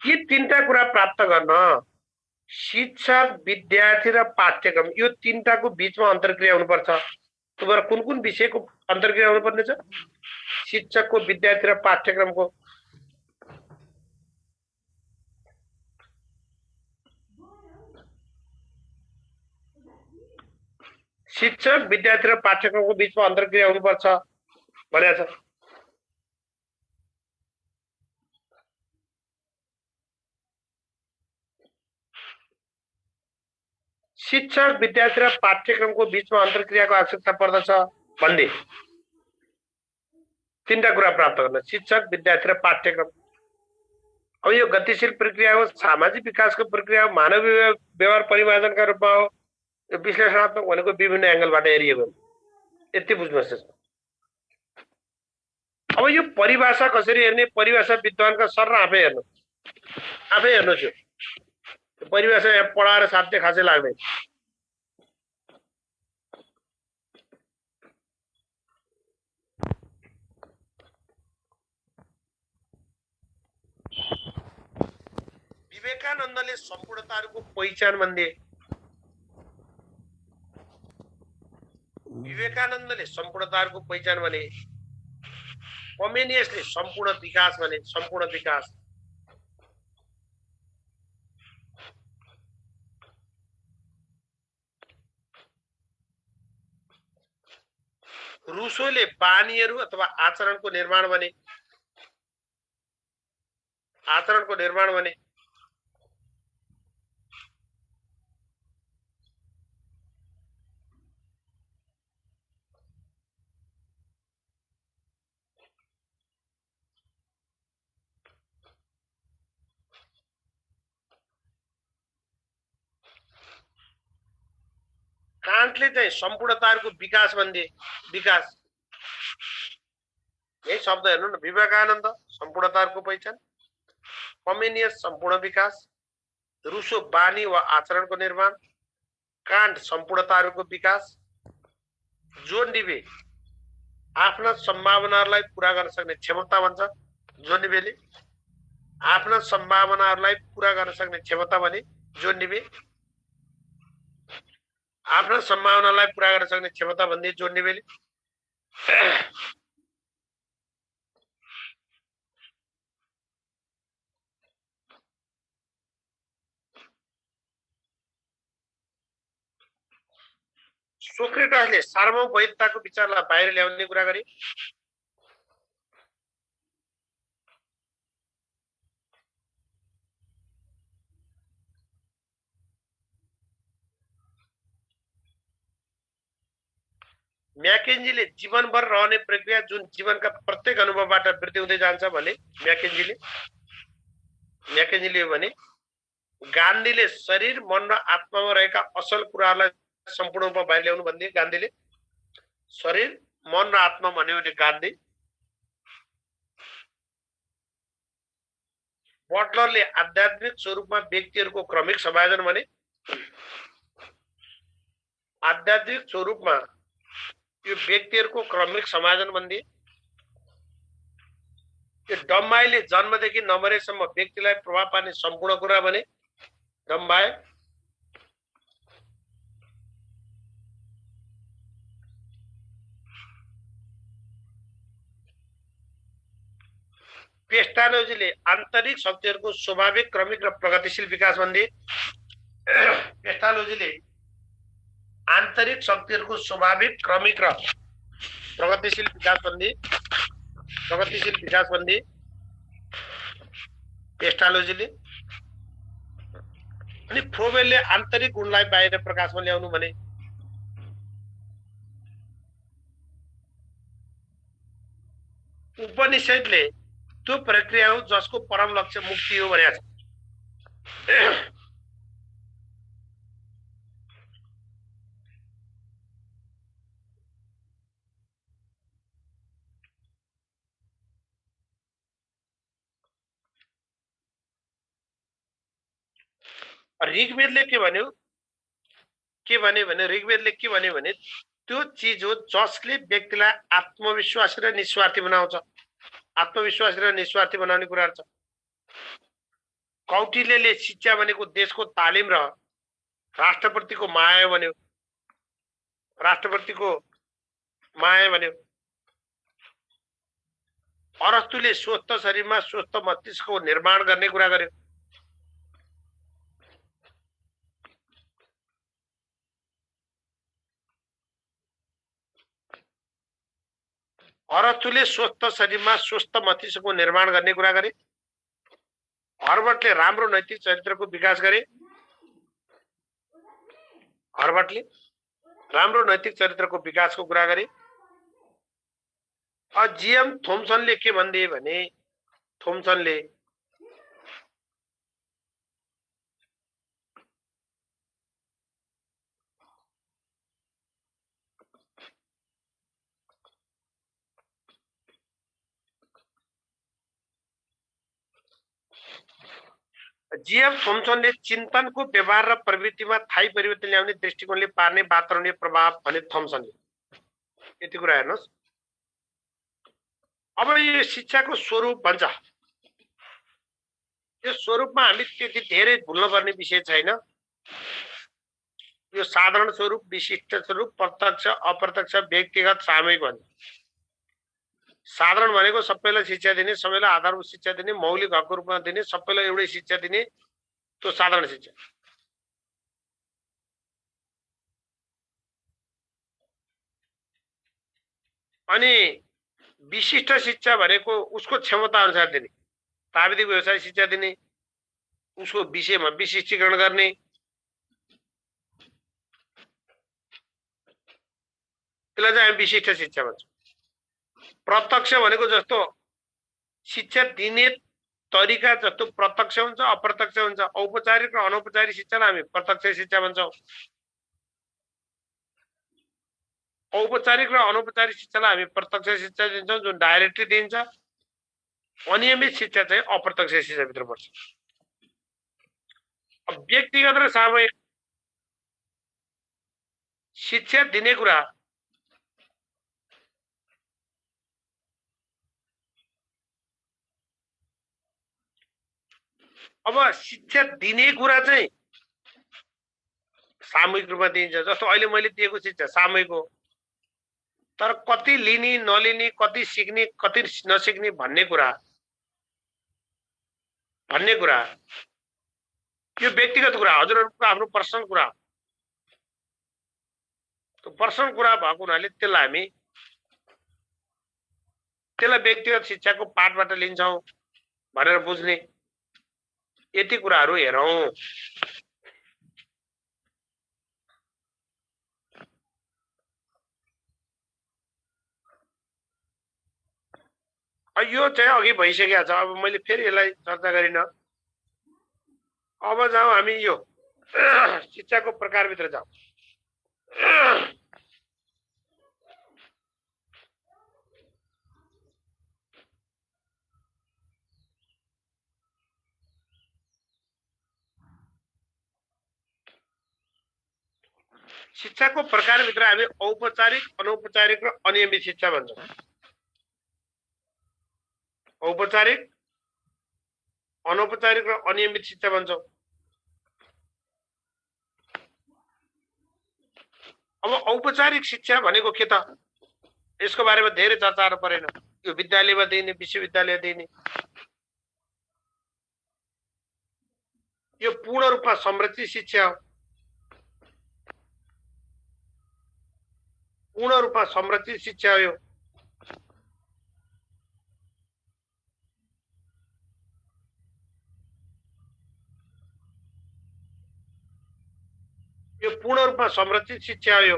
यी तीनटा कुरा प्राप्त गर्न शिक्षक विद्यार्थी र पाठ्यक्रम यो तीनटाको बीचमा अन्तर्क्रिया हुनुपर्छ। तुम्हारा कुन कुन विषयको अन्तर्क्रिया हुनुपर्ने छ? शिक्षकको, विद्यार्थी र पाठ्यक्रमको। शिक्षक विद्यार्थी र पाठ्यक्रमको बीचमा अन्तर्क्रिया हुनुपर्छ भनेको छ। शिक्षक विद्यार्थी र पाठ्यक्रमको बीचमा अन्तर्क्रियाको आवश्यकता पर्दछ भन्दै तीनटा कुरा प्राप्त गर्न, शिक्षक विद्यार्थी र पाठ्यक्रम। अब यो गतिशील प्रक्रिया हो, सामाजिक विकासको प्रक्रिया हो, मानवीय व्यवहार परिमार्जनका रूपमा हो। यो विश्लेषणात्मक भनेको विभिन्न एंगलबाट हेरिएको, यति बुझ्नुहोस्। अब यो परिभाषा कसरी हेर्ने? परिभाषा विद्वानका सर र आफै हेर्नुहोस्। यो परिभाषा यहाँ पढाएर साध्य खासै लाग्दैन। विवेकानन्दले सम्पूर्णताको पहिचान भन्थे। विवेकानन्दले सम्पूर्णताको पहिचान भने, कमेनियसले सम्पूर्ण विकास भने, सम्पूर्ण विकास। रुसोले बानीहरू अथवा आचरणको निर्माण भने, आचरणको निर्माण भने। कान्टले चाहिँ सम्पूर्णताको विकास भन्थे। विकास यही शब्द हेर्नु न। विवेकानन्द सम्पूर्णताको पहिचान, कमेनियस सम्पूर्ण विकास, रुसो बानी वा आचरणको निर्माण, कान्ट सम्पूर्णताको विकास, जोन डिबे आफ्ना सम्भावनाहरूलाई पूरा गर्न सक्ने क्षमता भन्छ। जोन डिबेले आफ्ना सम्भावनाहरूलाई पूरा गर्न सक्ने क्षमता भने जोन डिबे, आफ्ना सम्भावनालाई पूरा गर्न सक्ने क्षमता भन्दै जोन डिबेले। सोक्रेटसले सार्वभौमिकताको विचारलाई बाहिर ल्याउने कुरा गरे। म्याकेन्जीले जीवनभर रहने प्रक्रिया जुन जीवनका प्रत्येक अनुभवबाट वृद्धि हुँदै जान्छ भने म्याकेन्जीले भने, गान्धीले शरीर मन र आत्मामा रहेका असल कुराहरूलाई सम्पूर्ण रूपमा बाहिर ल्याउनु भन्थे। गान्धीले शरीर मन र आत्मा भन्यो भने गान्धी। बटलरले आध्यात्मिक स्वरूपमा व्यक्तिहरूको क्रमिक समायोजन भने, आध्यात्मिक स्वरूपमा यो व्यक्तिहरूको क्रमिक समायोजन भन्थे। यो डम्बाईले जन्मदेखि नमरेसम्म व्यक्तिलाई प्रभाव पार्ने सम्पूर्ण कुरा भने डम्बाई। पेस्टालोजीले आन्तरिक शक्तिहरूको स्वाभाविक, क्रमिक र प्रगतिशील विकास भन्थे। पेस्टालोजीले आन्तरिक शक्तिहरूको स्वाभाविक, क्रमिक र प्रगतिशील विकास भन्थे। प्रगतिशील विकास भन्थे पेस्टालोजीले। अनि फ्रोबेलले आन्तरिक गुणलाई बाहिर प्रकाशमा ल्याउनु भने। उपनिषदले त्यो प्रक्रिया हो जसको परम लक्ष्य मुक्ति हो भनेको छ। ऋग्वेदले के भन्यो? ऋग्वेदले के भन्यो भने, त्यो चीज हो जसले व्यक्तिलाई आत्मविश्वासी र निस्वार्थी बनाउँछ। आत्मविश्वासी र निस्वार्थी बनाउने कुराहरु छ। कौटिल्यले शिक्षा भनेको देशको तालिम र राष्ट्रप्रतिको माया भन्यो। राष्ट्रप्रतिको माया भन्यो। अरस्तुले स्वस्थ शरीरमा स्वस्थ मस्तिष्कको निर्माण गर्ने कुरा गर्यो। अरस्तुले स्वस्थ शरीरमा स्वस्थ मस्तिष्कको निर्माण गर्ने कुरा गरे। हर्बर्टले राम्रो नैतिक चरित्रको विकास गरे। हर्बर्टले राम्रो नैतिक चरित्रको विकासको कुरा गरे। जीएम थोम्सनले के भन्दे भने थोम्सनले जीएम थोम्सनले चिन्तनको व्यवहार र प्रवृत्तिमा थायी परिवर्तन ल्याउने दृष्टिकोणले पार्ने वातावरणीय प्रभाव भने थोम्सनले। यति कुरा हेर्नुहोस्। अब यो शिक्षाको स्वरूप भन्छ। यो स्वरूपमा हामी त्यति धेरै भुल्नुपर्ने विषय छैन। यो साधारण स्वरूप, विशिष्ट स्वरूप, प्रत्यक्ष, अप्रत्यक्ष, व्यक्तिगत, सामूहिक भन्छ। साधारण भनेको सबैलाई शिक्षा दिने, सबैलाई आधारभूत शिक्षा दिने, मौलिक हकको रूपमा दिने, सबैलाई एउटै शिक्षा दिने, त्यो साधारण शिक्षा। अनि विशिष्ट शिक्षा भनेको उसको क्षमता अनुसार दिने, प्राविधिक व्यवसाय शिक्षा दिने, उसको विषयमा विशिष्टीकरण गर्ने, त्यसलाई चाहिँ हामी विशिष्ट शिक्षा भन्छौँ। प्रत्यक्ष भनेको जस्तो शिक्षा दिने तरिका जस्तो प्रत्यक्ष हुन्छ, अप्रत्यक्ष हुन्छ। औपचारिक र अनौपचारिक शिक्षालाई हामी प्रत्यक्ष शिक्षा भन्छौँ। औपचारिक र अनौपचारिक शिक्षालाई हामी प्रत्यक्ष शिक्षा दिन्छौँ, जुन डाइरेक्टली दिन्छ। अनियमित शिक्षा चाहिँ अप्रत्यक्ष शिक्षाभित्र पर्छ। व्यक्तिगत र सामूहिक शिक्षा दिने कुरा अब शिक्षा दिने कुरा चाहिँ सामूहिक रूपमा दिइन्छ। जस्तो अहिले मैले दिएको शिक्षा सामूहिक हो, तर कति लिने नलिने, कति सिक्ने कति नसिक्ने भन्ने कुरा यो व्यक्तिगत कुरा, हजुरहरूको आफ्नो पर्सनल कुरा। त्यो पर्सनल कुरा भएको हुनाले त्यसलाई व्यक्तिगत शिक्षाको पाठबाट लिन्छौँ भनेर बुझ्ने, यति कुराहरू हेरौँ। यो चाहिँ अघि भइसकेको छ। अब मैले फेरि यसलाई चर्चा गरिन। अब जाउँ हामी यो शिक्षाको प्रकारभित्र जाउँ। शिक्षाको प्रकारभित्र हामी औपचारिक, अनौपचारिक र अनियमित शिक्षा भन्छौँ। औपचारिक, अनौपचारिक र अनियमित शिक्षा भन्छौँ। अब औपचारिक शिक्षा भनेको के त? यसको बारेमा धेरै चर्चाहरू परेन। यो विद्यालयमा दिने, विश्वविद्यालय दिने, यो पूर्ण रूपमा संरचित शिक्षा हो। पूर्ण रूपमा संरचित शिक्षा हो। यो पूर्ण रूपमा संरचित शिक्षा हो।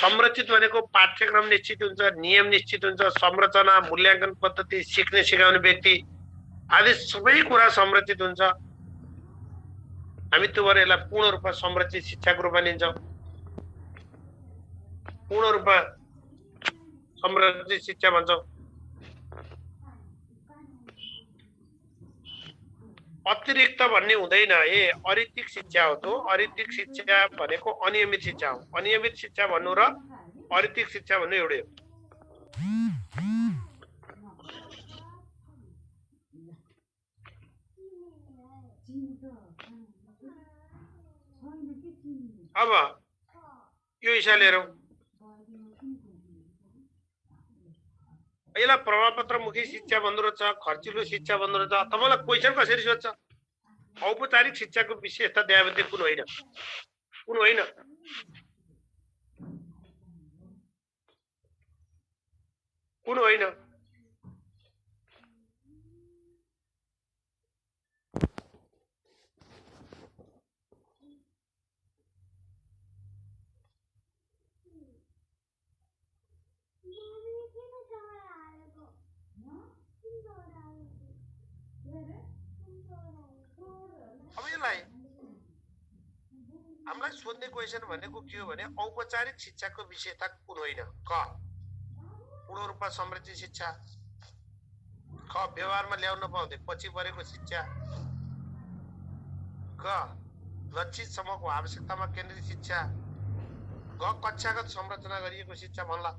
संरचित भनेको पाठ्यक्रम निश्चित हुन्छ, नियम निश्चित हुन्छ, संरचना, मूल्याङ्कन पद्धति, सिक्ने सिकाउने व्यक्ति आदि सबै कुरा संरचित हुन्छ। हामी त्यो भएर यसलाई पूर्ण रूपमा संरचित शिक्षाको रूपमा लिन्छौँ। पूर्ण रूपमा संरचित शिक्षा भन्छौँ। अतिरिक्त भन्ने हुँदैन। अनैतिक शिक्षा हो। त्यो अनैतिक शिक्षा भनेको अनियमित शिक्षा हो। अनियमित शिक्षा भन्नु र अनैतिक शिक्षा भन्नु एउटै हो। अब यो हिसाब लिएर यसलाई प्रमाणपत्रमुखी शिक्षा भन्दो रहेछ, खर्चिलो शिक्षा भन्दो रहेछ। तपाईँलाई क्वेसन कसरी सोध्छ? औपचारिक शिक्षाको विशेषता द्यावते कुन होइन? कुन होइन? कुन होइन? अब यसलाई हामीलाई सोध्ने क्वेसन भनेको के हो भने औपचारिक शिक्षाको विशेषता कुन होइन? क पूर्ण रूपमा संरचित शिक्षा, ख व्यवहारमा ल्याउन नपाउँदै पछि परेको शिक्षा, ग लक्षित समूहको आवश्यकतामा केन्द्रित शिक्षा, ग कक्षागत संरचना गरिएको शिक्षा भन्ला।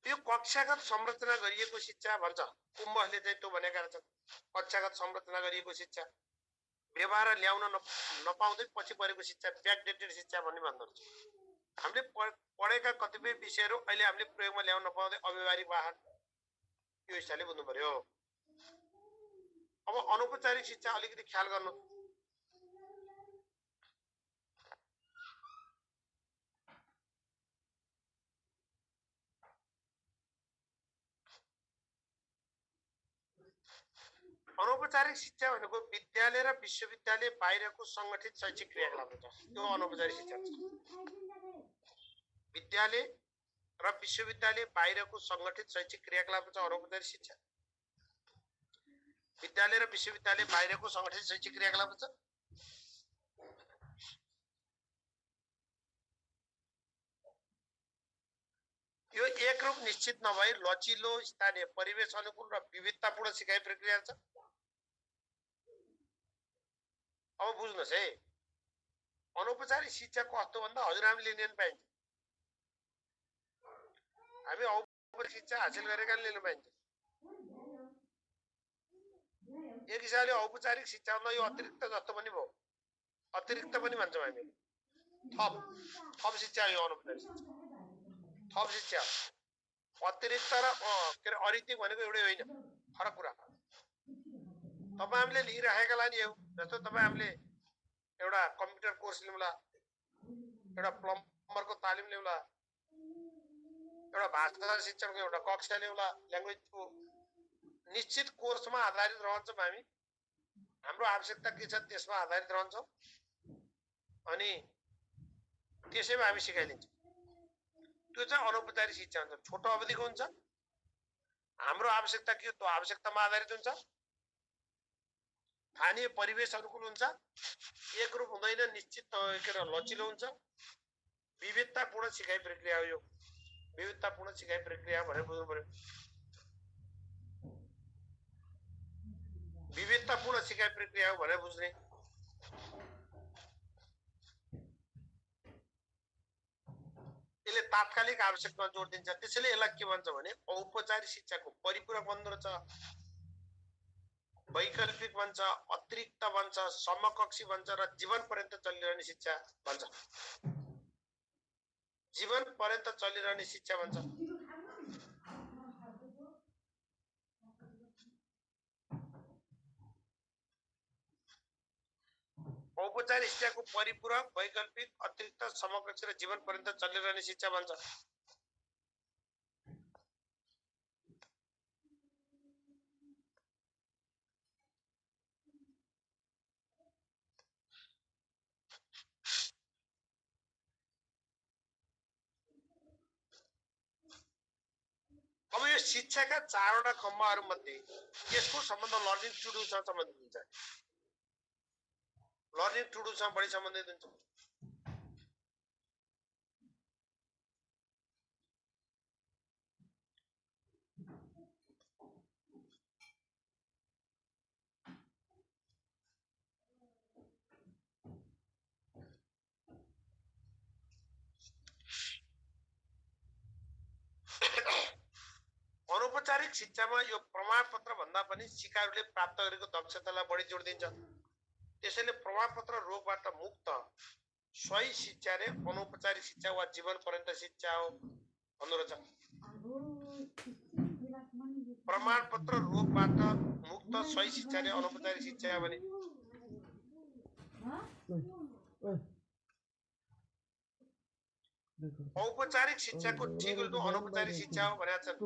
यो कक्षागत संरचना गरिएको शिक्षा भन्छ। कुम्भले चाहिँ त्यो भनेका रहेछन्। कक्षागत संरचना गरिएको शिक्षा, व्यवहार ल्याउन नपाउँदै पछि परेको शिक्षा, ब्याकडेटेड शिक्षा भन्ने भन्दो रहेछ। हामीले पढेका कतिपय विषयहरू अहिले हामीले प्रयोगमा ल्याउन नपाउँदै अव्यवहारिक वाहन, यो हिसाबले बुझ्नु पर्यो। अब अनौपचारिक शिक्षा अलिकति ख्याल गर्नु। अनौपचारिक शिक्षा भनेको विद्यालय र विश्वविद्यालय बाहिरको संगठित शैक्षिक क्रियाकलाप हुन्छ। त्यो अनौपचारिक शिक्षा हुन्छ। विद्यालय र विश्वविद्यालय बाहिरको संगठित शैक्षिक क्रियाकलाप हुन्छ अनौपचारिक शिक्षा। विद्यालय र विश्वविद्यालय बाहिरको संगठित शैक्षिक क्रियाकलाप हुन्छ। यो एक रूप निश्चित नभई लचिलो, स्थानीय परिवेश अनुकूल र विविधतापूर्ण सिकाइ प्रक्रिया छ। अब बुझ्नुहोस् है, अनौपचारिक शिक्षा कस्तो भन्दा हजुर हामीले लिन पाइन्छ। हामी औपचारिक शिक्षा हासिल गरेका लिन पाइन्छ। एक हिसाबले औपचारिक शिक्षा भन्दा यो अतिरिक्त जस्तो पनि भयो। अतिरिक्त पनि भन्छौँ हामी। थप शिक्षा यो अनौपचारिक शिक्षा। थप शिक्षा अतिरिक्त र के अरे अनैतिक भनेको एउटै होइन, फरक कुरा। तपाईँ हामीले लिइराखेकालाई नि जस्तो तपाईँ हामीले एउटा कम्प्युटर कोर्स लिउँला, एउटा प्लम्बरको तालिम लिउँला, एउटा भाषा शिक्षणको एउटा कक्षा लिउँला, ल्याङ्ग्वेजको निश्चित कोर्समा आधारित रहन्छौँ हामी। हाम्रो आवश्यकता के छ त्यसमा आधारित रहन्छौँ अनि त्यसैमा हामी सिकाइदिन्छौँ। त्यो चाहिँ अनौपचारिक शिक्षा हुन्छ। छोटो अवधिको हुन्छ। हाम्रो आवश्यकता के हो त्यो आवश्यकतामा आधारित हुन्छ। स्थानीय परिवेश अनुकूल हुन्छ। एक रूप हुँदैन, निश्चित के अरे लचिलो हुन्छ। विविधतापूर्ण सिकाइ प्रक्रिया हो यो। विविधतापूर्ण सिकाइ प्रक्रिया भनेर बुझ्नु पर्यो। विविधतापूर्ण सिकाइ प्रक्रिया हो भनेर बुझ्ने। यसले तात्कालिक आवश्यकतामा जोड दिन्छ। त्यसैले यसलाई के भन्छ भने औपचारिक शिक्षाको परिपूरक भन्दो रहेछ, वैकल्पिक भन्छ, अतिरिक्त भन्छ, समकक्षी भन्छ र जीवन पर्यन्त चलिरहने शिक्षा भन्छ। जीवन पर्यन्त चलिरहने शिक्षा भन्छ। औपचारिक शिक्षाको परिपूरक, वैकल्पिक, अतिरिक्त, समकक्ष र जीवन पर्यन्त चलिरहने शिक्षा भन्छ। अब यो शिक्षाका चारवटा खम्बाहरू मध्ये यसको सम्बन्ध लर्निङ टु डूसँग सम्बन्धित हुन्छ। लर्निङ टु डूसँग बढी सम्बन्धित हुन्छ। औपचारिक शिक्षामा यो प्रमाणपत्र भन्दा पनि सिकारुले प्राप्त गरेको दक्षतालाई बढी जोड दिन्छ। त्यसैले प्रमाणपत्र रोगबाट मुक्त सही शिक्षा नै अनौपचारिक शिक्षा वा जीवन पर्यन्त शिक्षा हो भन्नु रहेछ। प्रमाणपत्र रोगबाट मुक्त सही शिक्षा नै अनौपचारिक शिक्षा भने औपचारिक शिक्षाको ठीक उल्टो अनौपचारिक शिक्षा हो भनेका छन्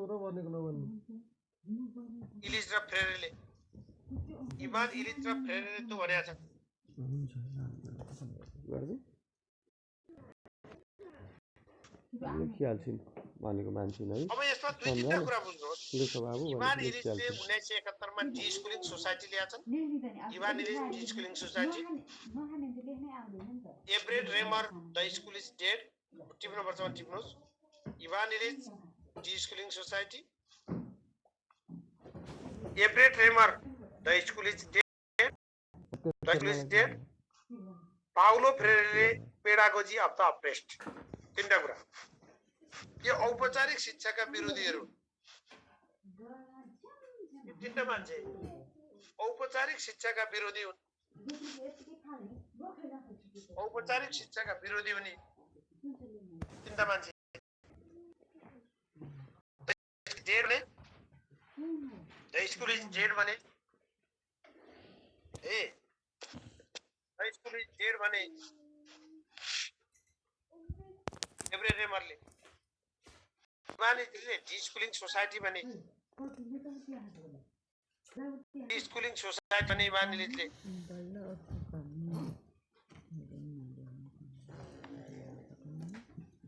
इलिज र फ्रेरेले। इभान इलिज र फ्रेरेले त भनेका छन्। लेखिहाल्छिन् भनेको मान्छेन है। अब यसमा दुई तीनटा कुरा बुझ्नुहोस्। इभान इलिजले 1971 मा डिस्कुलिङ सोसाइटी ल्याएछन्। Ivan Illich deschooling society. Everett Reimer the school is dead टिप्नुपर्छ भने टिप्नुहोस्। Ivan Illich deschooling society. Everett Reimer the school is dead the school is dead. Paulo फ्रेरेले पेडागोजी अफ द अप्रेस्ड। तीनटा कुरा। यो औपचारिक शिक्षाका विरोधीहरू तीनटा मान्छे औपचारिक शिक्षाका विरोधी हुन्। औपचारिक शिक्षाका विरोधी हुने तीनटा मान्छे डेड भने द स्कुल इज डेड भने ए द स्कुल इज डेड भने एब्रेड रेमरले। इभान इलिजले डिस्कुलिङ सोसाइटी भने डिस्कुलिङ सोसाइटी भने इभान इलिजले।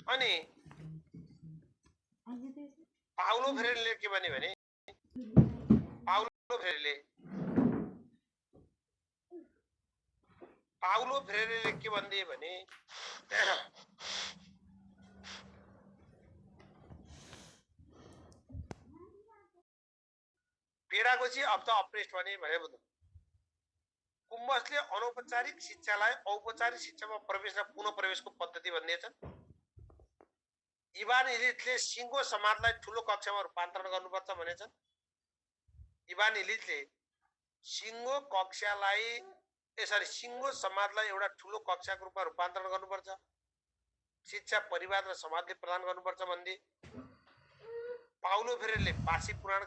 अनि पाउलो फ्रेरेले के भने पाउलो फ्रेरेले के भन्दिए भने पेडागोजी अफ द अप्रेस्ड भने बुझ्नु। कुम्बसले अनौपचारिक शिक्षालाई औपचारिक शिक्षामा प्रवेश र पुनः प्रवेशको पद्धति भनिदिएछन्। इभान इलिजले सिङ्गो समाजलाई ठुलो कक्षामा रूपान्तरण गर्नुपर्छ भनेछन्। इभान इलिजले सिङ्गो समाजलाई एउटा ठुलो कक्षाको रूपमा रूपान्तरण गर्नुपर्छ। शिक्षा परिवार र समाजले प्रदान गर्नुपर्छ भन्दिए। पाउलो फ्रेरेले बासी पुराण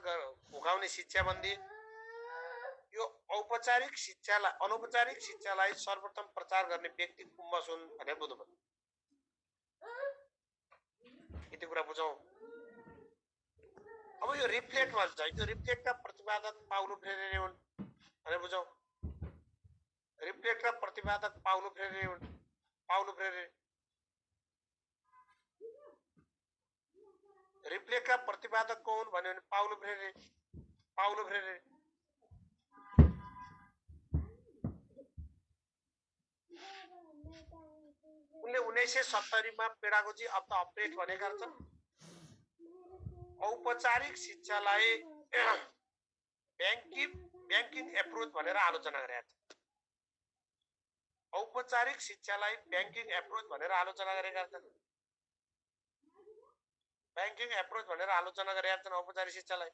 उघाउने शिक्षा भन्दिए। यो अनौपचारिक शिक्षालाई सर्वप्रथम प्रचार गर्ने व्यक्ति कुम्बस हुन् भनेर बुझ्नु। यति कुरा बुझौँ। अब यो रिफ्लेक्ट भन्छ। यो रिफ्लेक्टका प्रतिपादक पाउलो फ्रेरे हुन् भनेर बुझौँ। रिफ्लेक्टका प्रतिपादक पाउलो फ्रेरे हुन्। पाउलो फ्रेरे रिफ्लेक्टका प्रतिपादक को हुन् भन्यो भने पाउलो फ्रेरे। पाउलो फ्रेरे उनले 1970 मा पेडागोजी अफ द अप्रेस्ड भनेका छन्। औपचारिक शिक्षालाई ब्याङ्किङ एप्रोच भनेर आलोचना गरेका छन्। औपचारिक शिक्षालाई ब्याङ्किङ एप्रोच भनेर आलोचना गरेका छन्। ब्याङ्किङ एप्रोच भनेर आलोचना गरेका छन् औपचारिक शिक्षालाई।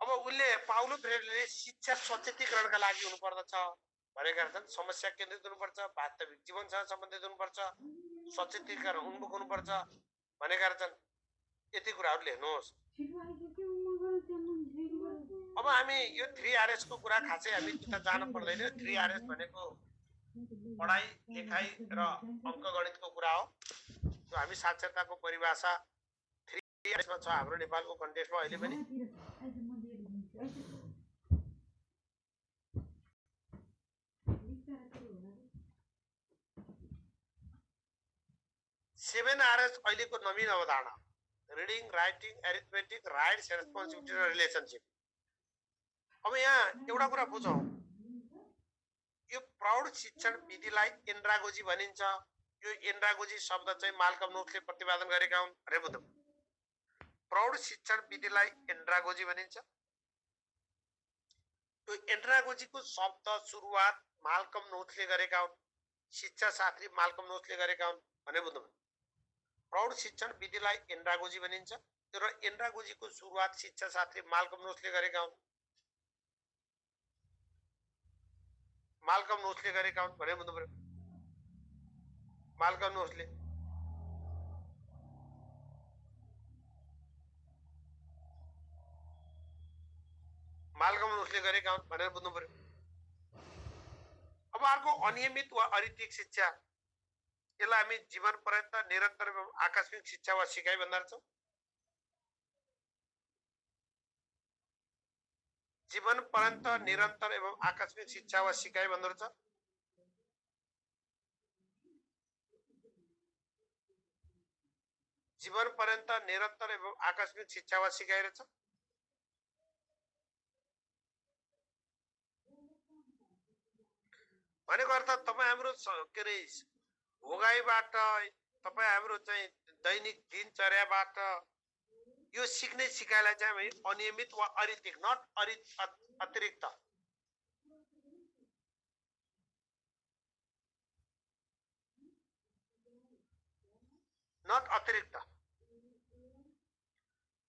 अब उनले पाउलो फ्रेरेले शिक्षा सचेतीकरणका लागि हुनुपर्दछ भनेका छन्। समस्या केन्द्रित हुनुपर्छ, वास्तविक जीवनसँग सम्बन्धित हुनुपर्छ, सचेतीकरण उन्मुख हुनुपर्छ भनेका छन्। यति कुराहरू लेख्नुहोस्। अब हामी यो 3RS को कुरा खासै हामी त्यता जान पर्दैन। 3RS भनेको पढाइ लेखाइ र अङ्कगणितको कुरा हो। त्यो हामी साक्षरताको परिभाषा 3RS मा छ हाम्रो नेपालको कन्टेक्स्टमा अहिले पनि। 7RS अहिलेको नवीन अवधारणा। Reading, writing, arithmetic, rights, responsibility र रिलेसनशिप। अब यहाँ एउटा कुरा बुझौँ। यो प्रौढ शिक्षण विधिलाई एन्ड्रागोजी भनिन्छ। यो एन्ड्रागोजी शब्द चाहिँ माल्कम नोक्सले प्रतिपादन गरेका हुन् अरे बुझौँ। प्रौढ शिक्षण विधिलाई एन्ड्रागोजी भनिन्छ। यो एन्ड्रागोजीको शब्द सुरुवात माल्कम नोक्सले गरेका हुन्। शिक्षाशास्त्री माल्कम नोक्सले गरेका हुन् भने बुझ्नु। प्रौढ शिक्षण विधिलाई एन्ड्रागोजी भनिन्छ। र एन्ड्रागोजीको सुरुवात शिक्षा शास्त्री माल्कम नोसले गरेका हुन्। माल्कम नोसले गरेका हुन् भने बुझ्नु पर्यो। माल्कम नोसले गरेका हुन् भनेर बुझ्नु पर्यो। अब अर्को अनियमित वा अनैतिक शिक्षा, यसलाई हामी जीवन पर्यन्त निरन्तर एवं आकस्मिक शिक्षा वा सिकाइ भन्दो रहेछौँ। जीवन पर्यन्त निरन्तर एवं आकस्मिक शिक्षा वा सिकाइ भन्दो रहेछ। जीवन पर्यन्त निरन्तर एवं आकस्मिक शिक्षा वा सिकाइ रहेछ। भनेको अर्थ तपाईँ हाम्रो के अरे भोगाइबाट, तपाईँ हाम्रो चाहिँ दैनिक दिनचर्याबाट यो सिक्ने सिकाइलाई चाहिँ हामी अनियमित वा अनैतिक, नट अतिरिक्त, नट अतिरिक्त,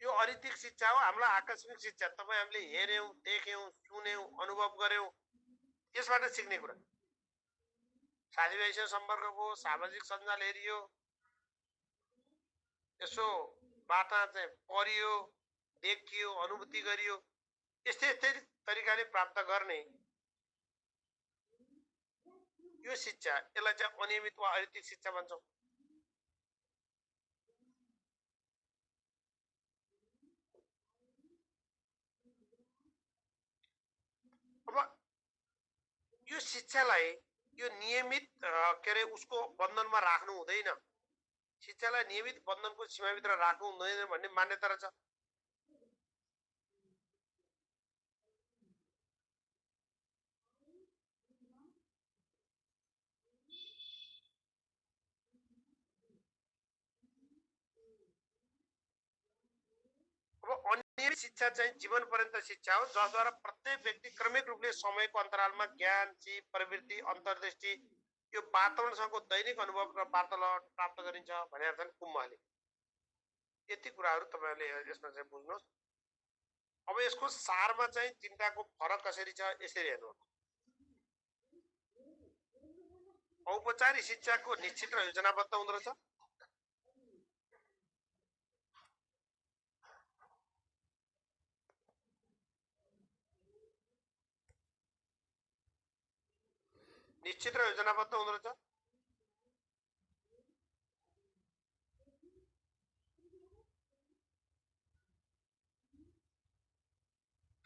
यो अनैतिक शिक्षा हो। हामीलाई आकस्मिक शिक्षा, तपाईँ हामीले हेर्यौं, देख्यौं, सुन्यौं, अनुभव गर्यौं, यसबाट सिक्ने कुरा। साथीभाइसँग सम्पर्क भयो, सामाजिक सञ्जाल हेरियो, यसो बाटा चाहिँ पढियो, देखियो, अनुभूति गरियो, यस्तै तरिकाले प्राप्त गर्ने यो शिक्षा, यसलाई चाहिँ अनियमित वा अनैतिक शिक्षा भन्छौँ। अब यो शिक्षालाई यो नियमित के अरे उसको बन्धनमा राख्नु हुँदैन, शिक्षालाई नियमित बन्धनको सीमाभित्र राख्नु हुँदैन भन्ने मान्यता रहेछ। अब अनियमित शिक्षा चाहिँ जीवन पर्यन्त शिक्षा हो, जसद्वारा प्रत्येक व्यक्ति क्रमिक रूपले समयको अन्तरालमा ज्ञान, सिप, प्रवृत्ति, अन्तर्दृष्टि, यो वातावरणसँगको दैनिक अनुभव र वार्तालाप प्राप्त गरिन्छ भनेर चाहिँ कुम्भले। यति कुराहरू तपाईँहरूले यसमा चाहिँ बुझ्नुहोस्। अब यसको सारमा चाहिँ चिन्ताको फरक कसरी छ यसरी हेर्नु। औपचारिक शिक्षाको निश्चित र योजनाबद्ध हुँदो रहेछ। निश्चित र योजनाबद्ध हुँदो रहेछ।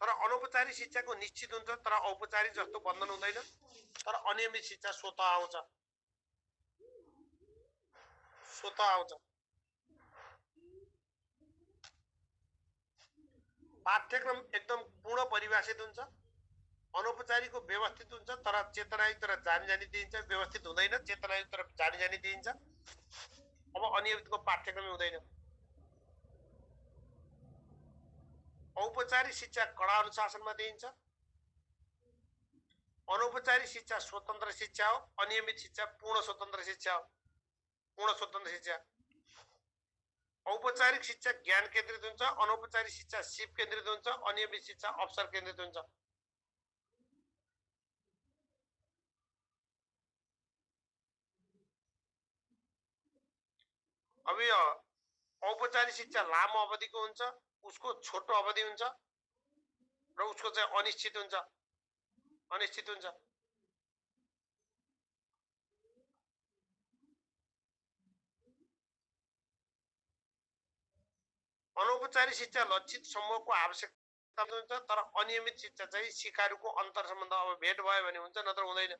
तर अनौपचारिक शिक्षाको निश्चित हुन्छ, तर औपचारिक जस्तो बन्धन हुँदैन। तर अनियमित शिक्षा स्वतः आउँछ, स्वतः आउँछ। पाठ्यक्रम एकदम पूर्ण परिभाषित हुन्छ, अनौपचारिकको व्यवस्थित हुन्छ, तर चेतनायुक्त र जानी दिइन्छ, व्यवस्थित हुँदैन, चेतनायुक्त र जानी दिइन्छ। अब अनियमितको पाठ्यक्रम हुँदैन। औपचारिक शिक्षा कडा अनुशासनमा दिइन्छ, अनौपचारिक शिक्षा स्वतन्त्र शिक्षा हो, अनियमित शिक्षा पूर्ण स्वतन्त्र शिक्षा हो। पूर्ण स्वतन्त्र शिक्षा, औपचारिक शिक्षा ज्ञान केन्द्रित हुन्छ, अनौपचारिक शिक्षा सिप केन्द्रित हुन्छ, अनियमित शिक्षा अवसर केन्द्रित हुन्छ। अब यो औपचारिक शिक्षा लामो अवधिको हुन्छ, उसको छोटो अवधि हुन्छ र उसको चाहिँ अनिश्चित हुन्छ, अनिश्चित हुन्छ। अनौपचारिक शिक्षा लक्षित समूहको आवश्यकता हुन्छ, तर अनियमित शिक्षा चाहिँ सिकारुको अन्तर सम्बन्ध अब भेट भयो भने हुन्छ, नत्र हुँदैन।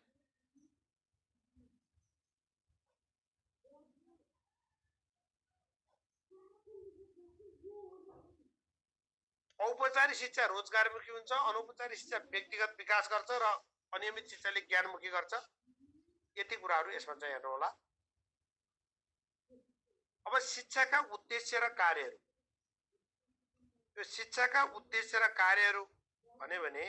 औपचारिक शिक्षा रोजगारमुखी हुन्छ, अनौपचारिक शिक्षा व्यक्तिगत विकास गर्छ र अनियमित शिक्षाले ज्ञानमुखी गर्छ। यति कुराहरू यसमा चाहिँ हेर्नु होला। अब शिक्षाका उद्देश्य र कार्यहरू, यो शिक्षाका उद्देश्य र कार्यहरू भने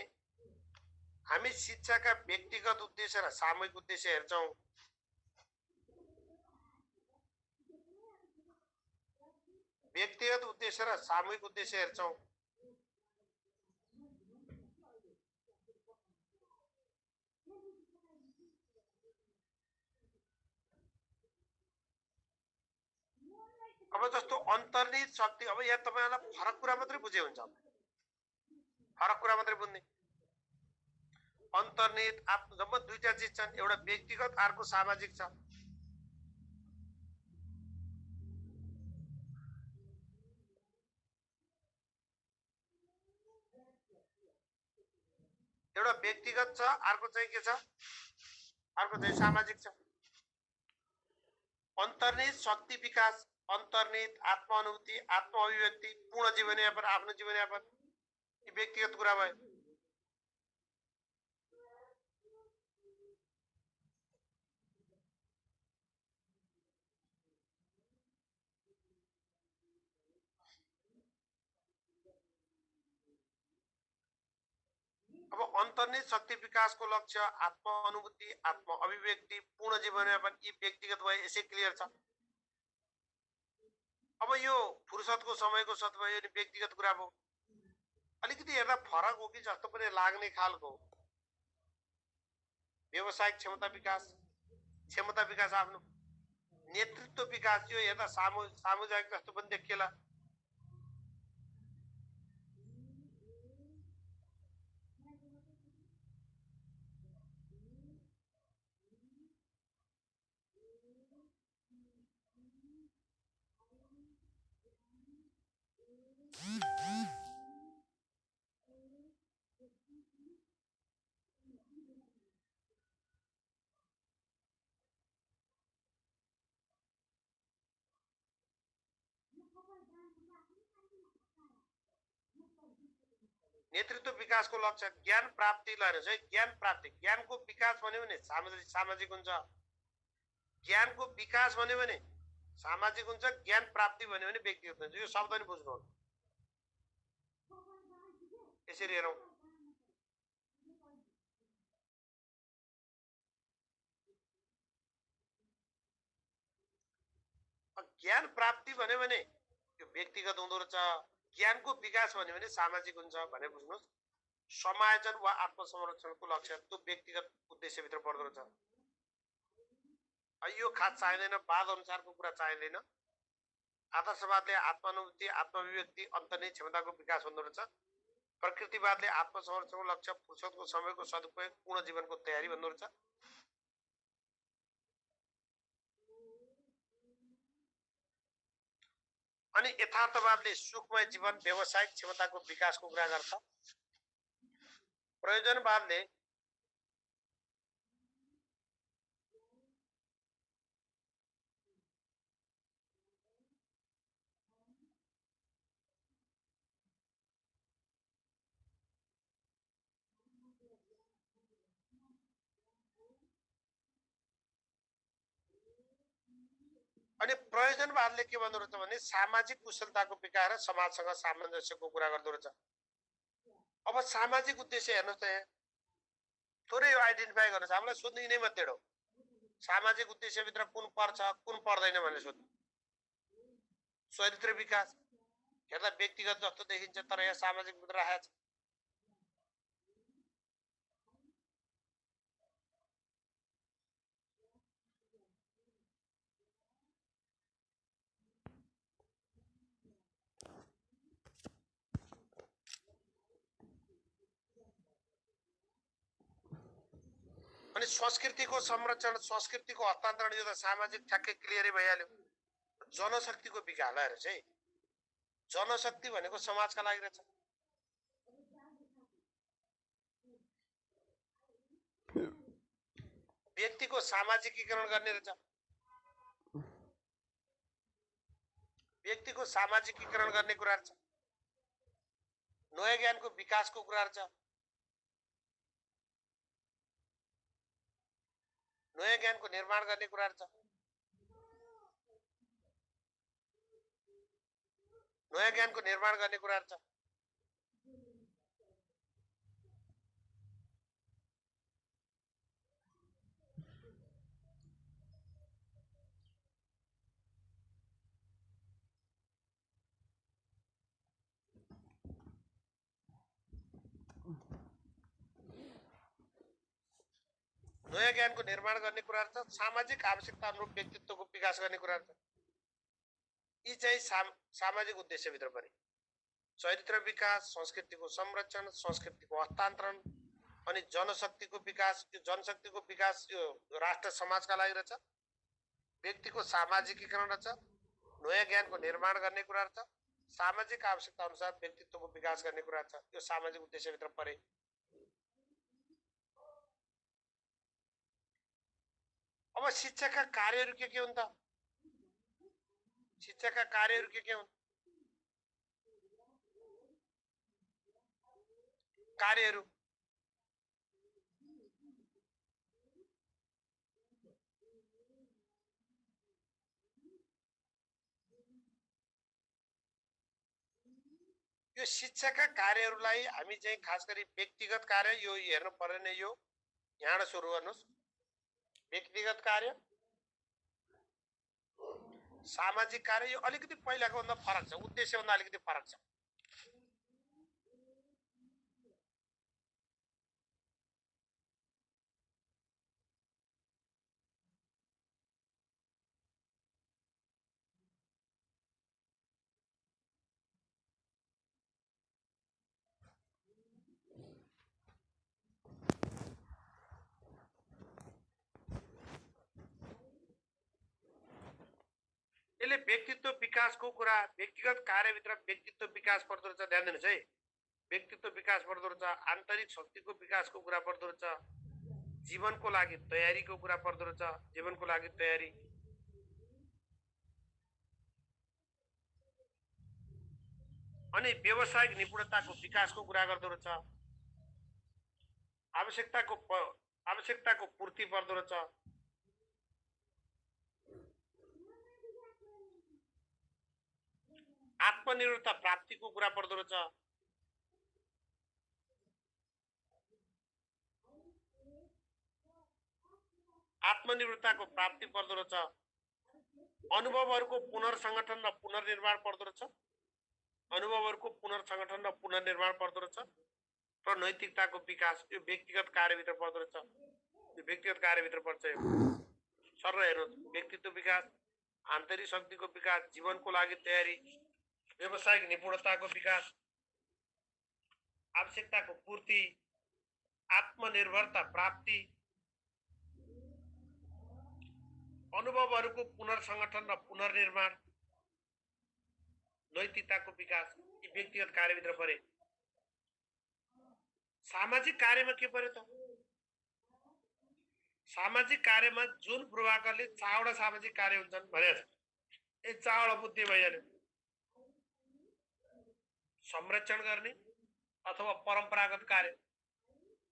हामी शिक्षाका व्यक्तिगत उद्देश्य र सामूहिक उद्देश्य हेर्छौं। व्यक्तिगत उद्देश्य र सामूहिक उद्देश्य हेर्छौं। अब जस्तो अन्तर्निहित शक्ति, अब यहाँ तपाईहरुलाई फरक कुरा मात्रै बुझे हुन्छ, फरक कुरा मात्रै बुझ्ने। अन्तर्निहित जब दुईटा चीज छन्, एउटा व्यक्तिगत अर्को सामाजिक छ। एउटा व्यक्तिगत छ, अर्को चाहिँ के छ, अर्को चाहिँ सामाजिक छ। अन्तर्निहित शक्ति विकास, अन्तर्निहित आत्मानुभूति, आत्म अभिव्यक्ति, पूर्ण जीवनयापन, आफ्नो जीवनयापन, यी व्यक्तिगत कुरा भयो। अब अन्तर्निहित शक्ति विकासको लक्ष्य आत्म अनुभूति, आत्म अभिव्यक्ति, पूर्ण जीवनयापन, यी व्यक्तिगत भयो। यसै क्लियर छ। अब यो फुर्सदको समयको सद्भाव यो व्यक्तिगत कुरा भयो। अलिकति हेर्दा फरक हो कि जस्तो पनि लाग्ने खालको। व्यवसायिक क्षमता विकास आफ्नो नेतृत्व विकास, यो हेर्दा सामुदायिक जस्तो पनि देखिएला। नेतृत्व विकासको लक्ष्य ज्ञान प्राप्तिलाई हेर्नुस् है। ज्ञान प्राप्ति, ज्ञानको विकास भन्यो भने सामाजिक हुन्छ। ज्ञानको विकास भन्यो भने सामाजिक हुन्छ, ज्ञान प्राप्ति भन्यो भने व्यक्तिगत हुन्छ। यो शब्द नि बुझ्नु, यसरी हेरौं। ज्ञान प्राप्ति भन्यो भने यो व्यक्तिगत हुँदो रहेछ, ज्ञानको विकास भन्यो भने सामाजिक हुन्छ भनेर बुझ्नुस्। समायोजन वा आत्मसंरक्षणको लक्ष्य त्यो व्यक्तिगत उद्देश्यभित्र पर्दो रहेछ। यो खास चाहिँदैन, वाद अनुसारको कुरा चाहिँदैन। आदर्शवादले आत्मानुभूति, आत्मअभिव्यक्ति, अन्तर्निहित क्षमताको विकास हुँदो रहेछ। प्रकृतिवादले आत्मसंरक्षणको लक्ष्य फुर्सदको समयको सदुपयोग, पूर्ण जीवनको तयारी भन्दो रहेछ। अनि यथार्थवादले सुखमय जीवन, व्यवसायिक क्षमताको विकासको कुरा गर्छ। प्रयोजनवादले अनि प्रयोजनवादले के भन्दो रहेछ भने सामाजिक कुशलताको विकास र समाजसँग सामञ्जस्यको कुरा गर्दो रहेछ। अब सामाजिक उद्देश्य हेर्नुस् त, थोरै यो आइडेन्टिफाई गर्नुस्। हामीलाई सोध्नु नै मात्रै हो, सामाजिक उद्देश्यभित्र कुन पर्छ कुन पर्दैन भनेर सोध्नु। चरित्र विकास हेर्दा व्यक्तिगत जस्तो देखिन्छ, तर यहाँ सामाजिक भित्र राखेको छ। अनि संस्कृतिको संरक्षण, संस्कृतिको हस्तान्तरण, यो त सामाजिक ठ्याक्कै क्लियरै भइहाल्यो। जनशक्तिको विकास हेर्नुस् है। जनशक्ति भनेको समाजका लागि रहेछ। व्यक्तिको सामाजिकीकरण गर्ने रहेछ। व्यक्तिको सामाजिकीकरण गर्ने कुरा रहेछ। नयाँ ज्ञानको विकासको कुरा रहेछ। नयाँ ज्ञानको निर्माण गर्ने कुरा रहेछ। नयाँ ज्ञानको निर्माण गर्ने कुरा रहेछ। नयाँ ज्ञानको निर्माण गर्ने कुराहरू छ, सामाजिक आवश्यकता अनुरूप व्यक्तित्वको विकास गर्ने कुराहरू छ। यी चाहिँ सामाजिक उद्देश्यभित्र परे। चरित्र विकास, संस्कृतिको संरक्षण, संस्कृतिको हस्तान्तरण अनि जनशक्तिको विकास। यो जनशक्तिको विकास यो राष्ट्र समाजका लागि रहेछ। व्यक्तिको सामाजिकीकरण रहेछ, नयाँ ज्ञानको निर्माण गर्ने कुराहरू छ, सामाजिक आवश्यकता अनुसार व्यक्तित्वको विकास गर्ने कुराहरू छ। यो सामाजिक उद्देश्यभित्र परे। अब शिक्षाका कार्यहरू के हुन् त? शिक्षाका कार्यहरू के हुन्? कार्यहरू यो शिक्षाका कार्यहरूलाई हामी चाहिँ खास गरी व्यक्तिगत कार्य यो हेर्नु पर्दैन। यो यहाँबाट सुरु गर्नुहोस्। व्यक्तिगत कार्य, सामाजिक कार्य, यो अलिकति पहिलाको भन्दा फरक छ, उद्देश्यभन्दा अलिकति फरक छ। यसले व्यक्तित्व विकासको कुरा, व्यक्तिगत कार्यभित्र व्यक्तित्व विकास पर्दो रहेछ। ध्यान दिनुहोस् है, व्यक्तित्व विकास पर्दो रहेछ, आन्तरिक शक्तिको विकासको कुरा पर्दो रहेछ, जीवनको लागि तयारीको कुरा पर्दो रहेछ, जीवनको लागि तयारी, अनि व्यावसायिक निपुणताको विकासको कुरा गर्दो रहेछ, आवश्यकताको पूर्ति पर्दो रहेछ, आत्मनिर्भरता प्राप्तिको कुरा पर्दो रहेछ, आत्मनिर्भरताको प्राप्ति पर्दो रहेछ, अनुभवहरूको पुनर्संगठन र पुनर्निर्माण पर्दो रहेछ, अनुभवहरूको पुनर्संगठन र पुनर्निर्माण पर्दो रहेछ, र नैतिकताको विकास। यो व्यक्तिगत कार्यभित्र पर्दो रहेछ। यो व्यक्तिगत कार्यभित्र पर्छ। सर हेर्नुहोस्, व्यक्तित्व विकास, आन्तरिक शक्तिको विकास, जीवनको लागि तयारी, व्यावसायिक निपुणताको विकास, आवश्यकताको पूर्ति, आत्मनिर्भरता प्राप्ति, अनुभवहरूको पुनर्संगठन र पुनर्निर्माण, नैतिकताको विकास, यी व्यक्तिगत कार्यभित्र परे। सामाजिक कार्यमा के पर्यो त? सामाजिक कार्यमा जुन पूर्वाकरले 4वटा सामाजिक कार्य हुन्छन् भने ए 4वटा बुद्धि भइहाल्यो। संरक्षण गर्ने अथवा परम्परागत कार्य,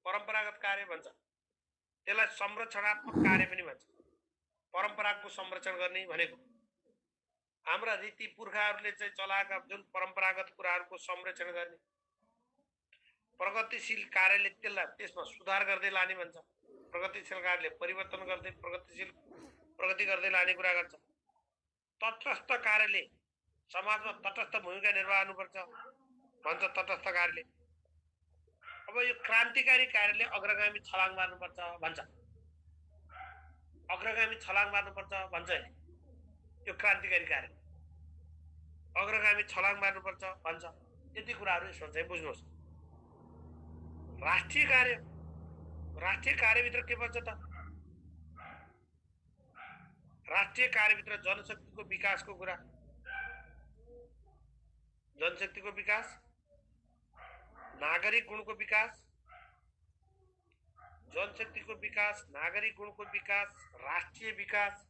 परम्परागत कार्य भन्छ, त्यसलाई संरक्षणात्मक कार्य पनि भन्छ। परम्पराको संरक्षण गर्ने भनेको हाम्रा रीति पुर्खाहरूले चाहिँ चलाएका जुन परम्परागत कुराहरूको संरक्षण गर्ने, प्रगतिशील कार्यले त्यसमा सुधार गर्दै लाने भन्छ। प्रगतिशील कार्यले परिवर्तन गर्दै प्रगति गर्दै लाने कुरा गर्छ। तटस्थ कार्यले समाजमा तटस्थ भूमिका निर्वाह गर्नुपर्छ भन्छ तटस्थ कार्यले। अब यो क्रान्तिकारी कार्यले अग्रगामी छलाङ मार्नुपर्छ भन्छ। अग्रगामी छलाङ मार्नुपर्छ भन्छ। यो क्रान्तिकारी कार्य अग्रगामी छलाङ मार्नुपर्छ भन्छ। यति कुराहरू यसमा चाहिँ बुझ्नुहोस्। राष्ट्रिय कार्यभित्र के पर्छ त? राष्ट्रिय कार्यभित्र जनशक्तिको विकासको कुरा, जनशक्तिको विकास, नागरिक गुणको विकास, जनशक्तिको विकास, नागरिक गुणको विकास, राष्ट्रिय विकास,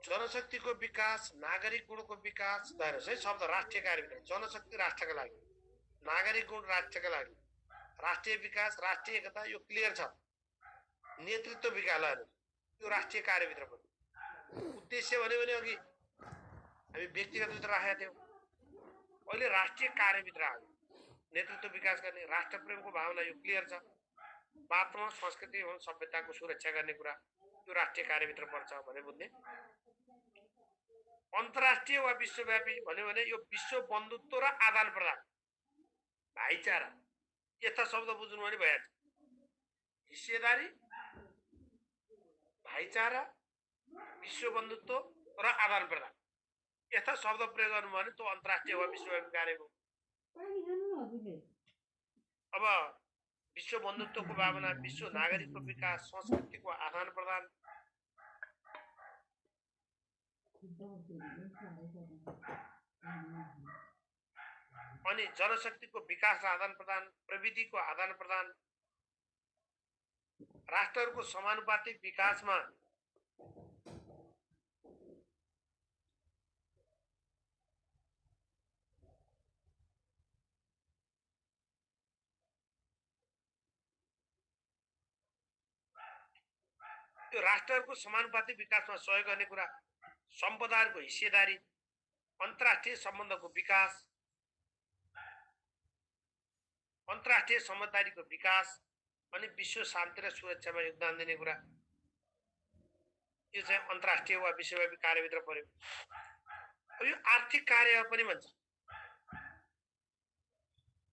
जनशक्तिको विकास, नागरिक गुणको विकास। हेर्नुहोस् है, शब्द राष्ट्रिय कार्यभित्र जनशक्ति राष्ट्रका लागि, नागरिक गुण राष्ट्रका लागि, राष्ट्रिय विकास, राष्ट्रिय एकता, यो क्लियर छ। नेतृत्व विकासहरू यो राष्ट्रिय कार्यभित्र पर्छ। उद्देश्य भन्यो भने अघि हामी व्यक्तिगतभित्र राखेका थियौँ, अहिले राष्ट्रिय कार्यभित्र आयो। नेतृत्व विकास गर्ने, राष्ट्र प्रेमको भावना यो क्लियर छ। वास्तवमा संस्कृति एवं सभ्यताको सुरक्षा गर्ने कुरा यो राष्ट्रिय कार्यभित्र पर्छ भने बुझ्ने। अन्तर्राष्ट्रिय वा विश्वव्यापी भन्यो भने यो विश्व बन्धुत्व र आदान प्रदान, भाइचारा, यस्ता शब्द बुझ्नु भने भइहाल्छ। हिस्सेदारी, भाइचारा, विश्व बन्धुत्व र आदान प्रदान, यस्ता शब्द प्रयोग गर्नु भने त्यो अन्तर्राष्ट्रिय वा विश्वव्यापी कार्य हो। अब विश्व बन्धुत्वको भावना, विश्व नागरिकको विकास, संस्कृतिको आदान प्रदान, अनि जनशक्तिको विकास र आदान प्रदान, प्रविधिको आदान प्रदान, राष्ट्रहरूको समानुपातिक विकासमा त्यो राष्ट्रहरूको समानुपातिक विकासमा सहयोग गर्ने कुरा, सम्पदाहरूको हिस्सेदारी, अन्तर्राष्ट्रिय सम्बन्धको विकास, अन्तर्राष्ट्रिय समझदारीको विकास, अनि विश्व शान्ति र सुरक्षामा योगदान दिने कुरा, यो चाहिँ अन्तर्राष्ट्रिय वा विश्वव्यापी कार्यभित्र पर्यो। अब यो आर्थिक कार्य पनि भन्छ।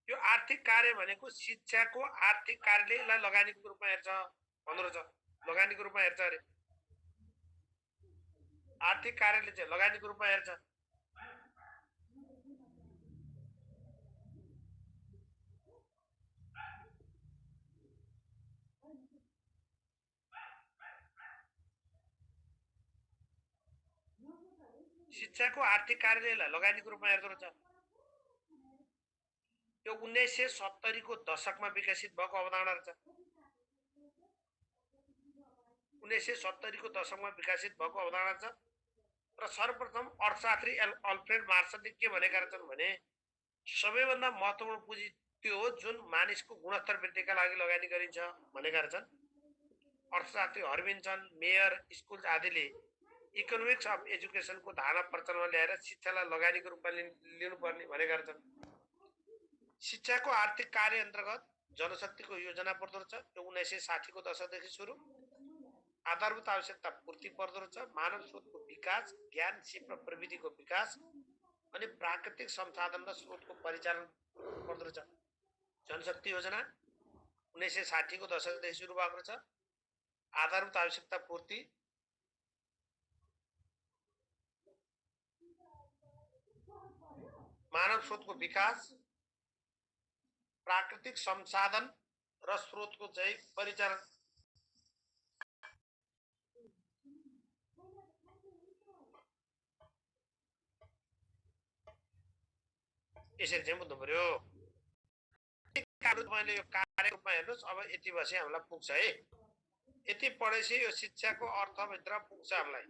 यो आर्थिक कार्य भनेको शिक्षाको आर्थिक कार्यले यसलाई लगानीको रूपमा हेर्छ भन्दो रहेछ। लगानीको रूपमा हेर्छ अरे, आर्थिक कार्यले चाहिँ लगानीको रूपमा हेर्छ। शिक्षाको आर्थिक कार्यले यसलाई लगानीको रूपमा हेर्दो रहेछ। यो 1970 को दशकमा विकसित भएको अवधारणा रहेछ। 1970 को दशकमा विकसित भएको अवधारणा छ। र सर्वप्रथम अर्थशास्त्री अल्फ्रेड मार्सलले के भनेका रहेछन् भने सबैभन्दा महत्त्वपूर्ण पुँजी त्यो हो जुन मानिसको गुणस्तर वृद्धिका लागि लगानी गरिन्छ भनेका रहेछन्। अर्थशास्त्री हर्बिन्सन, मेयर, स्कुल आदिले इकोनोमिक्स अफ एजुकेसनको धारणा प्रचलनमा ल्याएर शिक्षालाई लगानीको रूपमा लिनुपर्ने भनेका रहेछन्। शिक्षाको आर्थिक कार्य अन्तर्गत जनशक्तिको योजना पर्दो रहेछ। यो 1960 को दशकदेखि सुरु। आधारभूत आवश्यकता पूर्ति पर्दो रहेछ। मानव स्रोतको विकास, ज्ञान, सिप र प्रविधिको विकास, अनि प्राकृतिक संसाधन र स्रोतको परिचालन पर्दो रहेछ। जनशक्ति योजना 1960 को दशकदेखि सुरु भएको रहेछ। आधारभूत आवश्यकता पूर्ति, मानव स्रोतको विकास, प्राकृतिक संसाधन र स्रोतको चाहिँ परिचालन। यसरी चाहिँ बुझ्नु पर्यो। तपाईँले यो कार्य रूपमा हेर्नुहोस्। अब यति बसे हामीलाई पुग्छ है। यति पढेपछि यो शिक्षाको अर्थभित्र पुग्छ हामीलाई।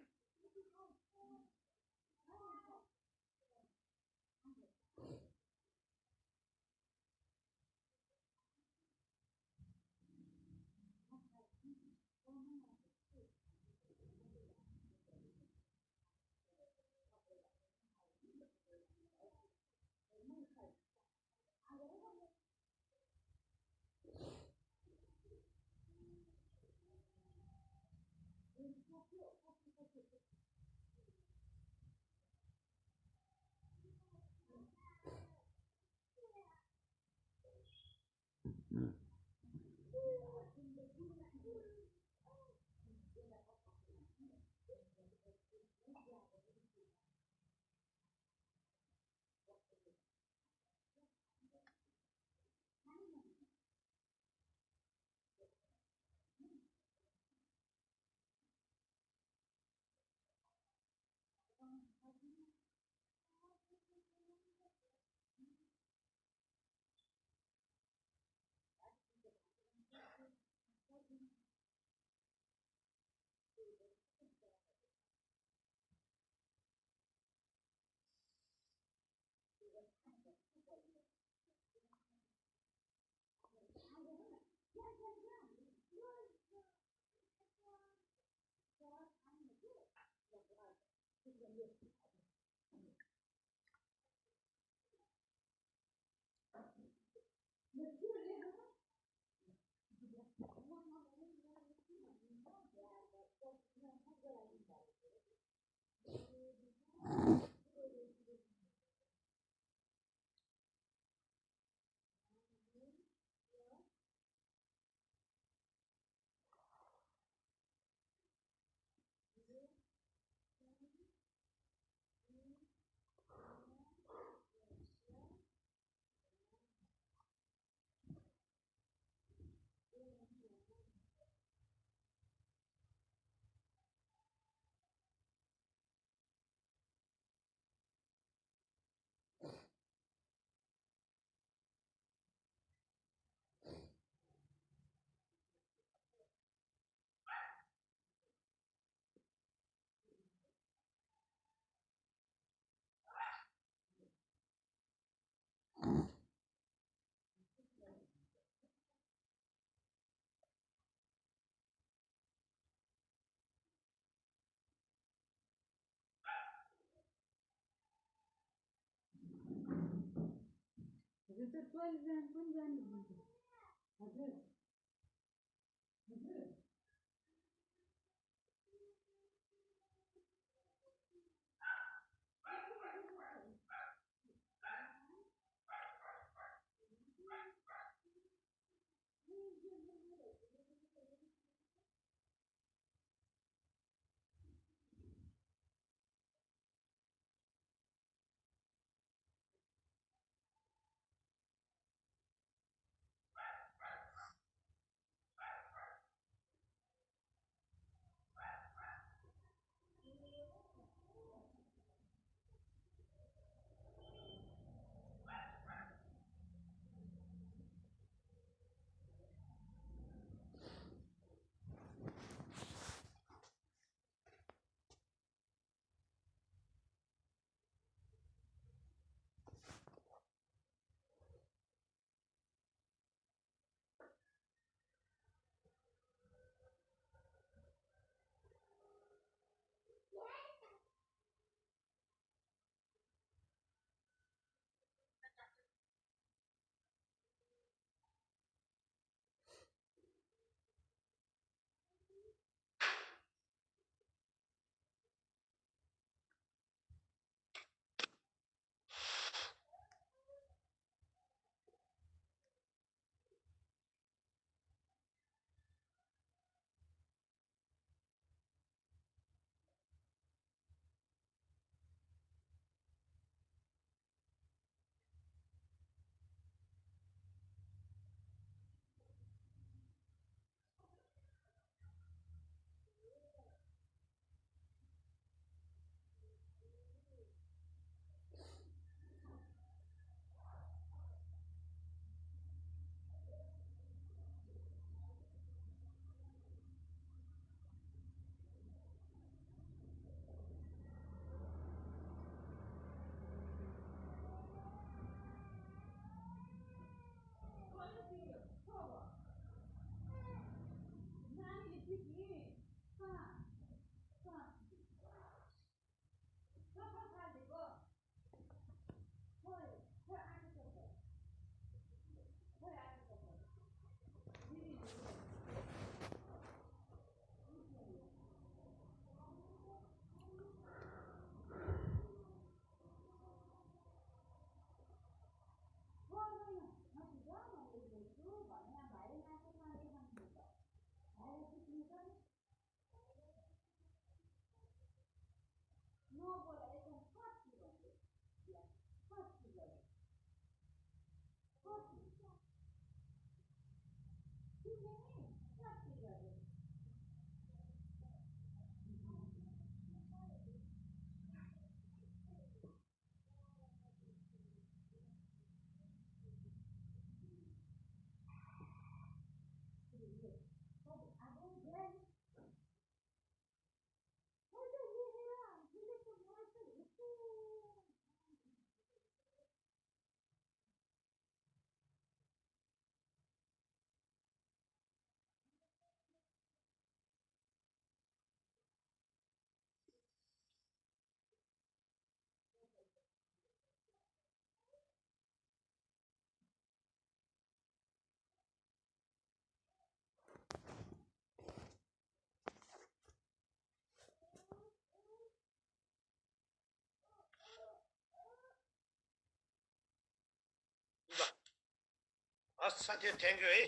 हस् साथी थ्याङ्क यू है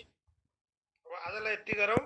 अब आजलाई यति गरौँ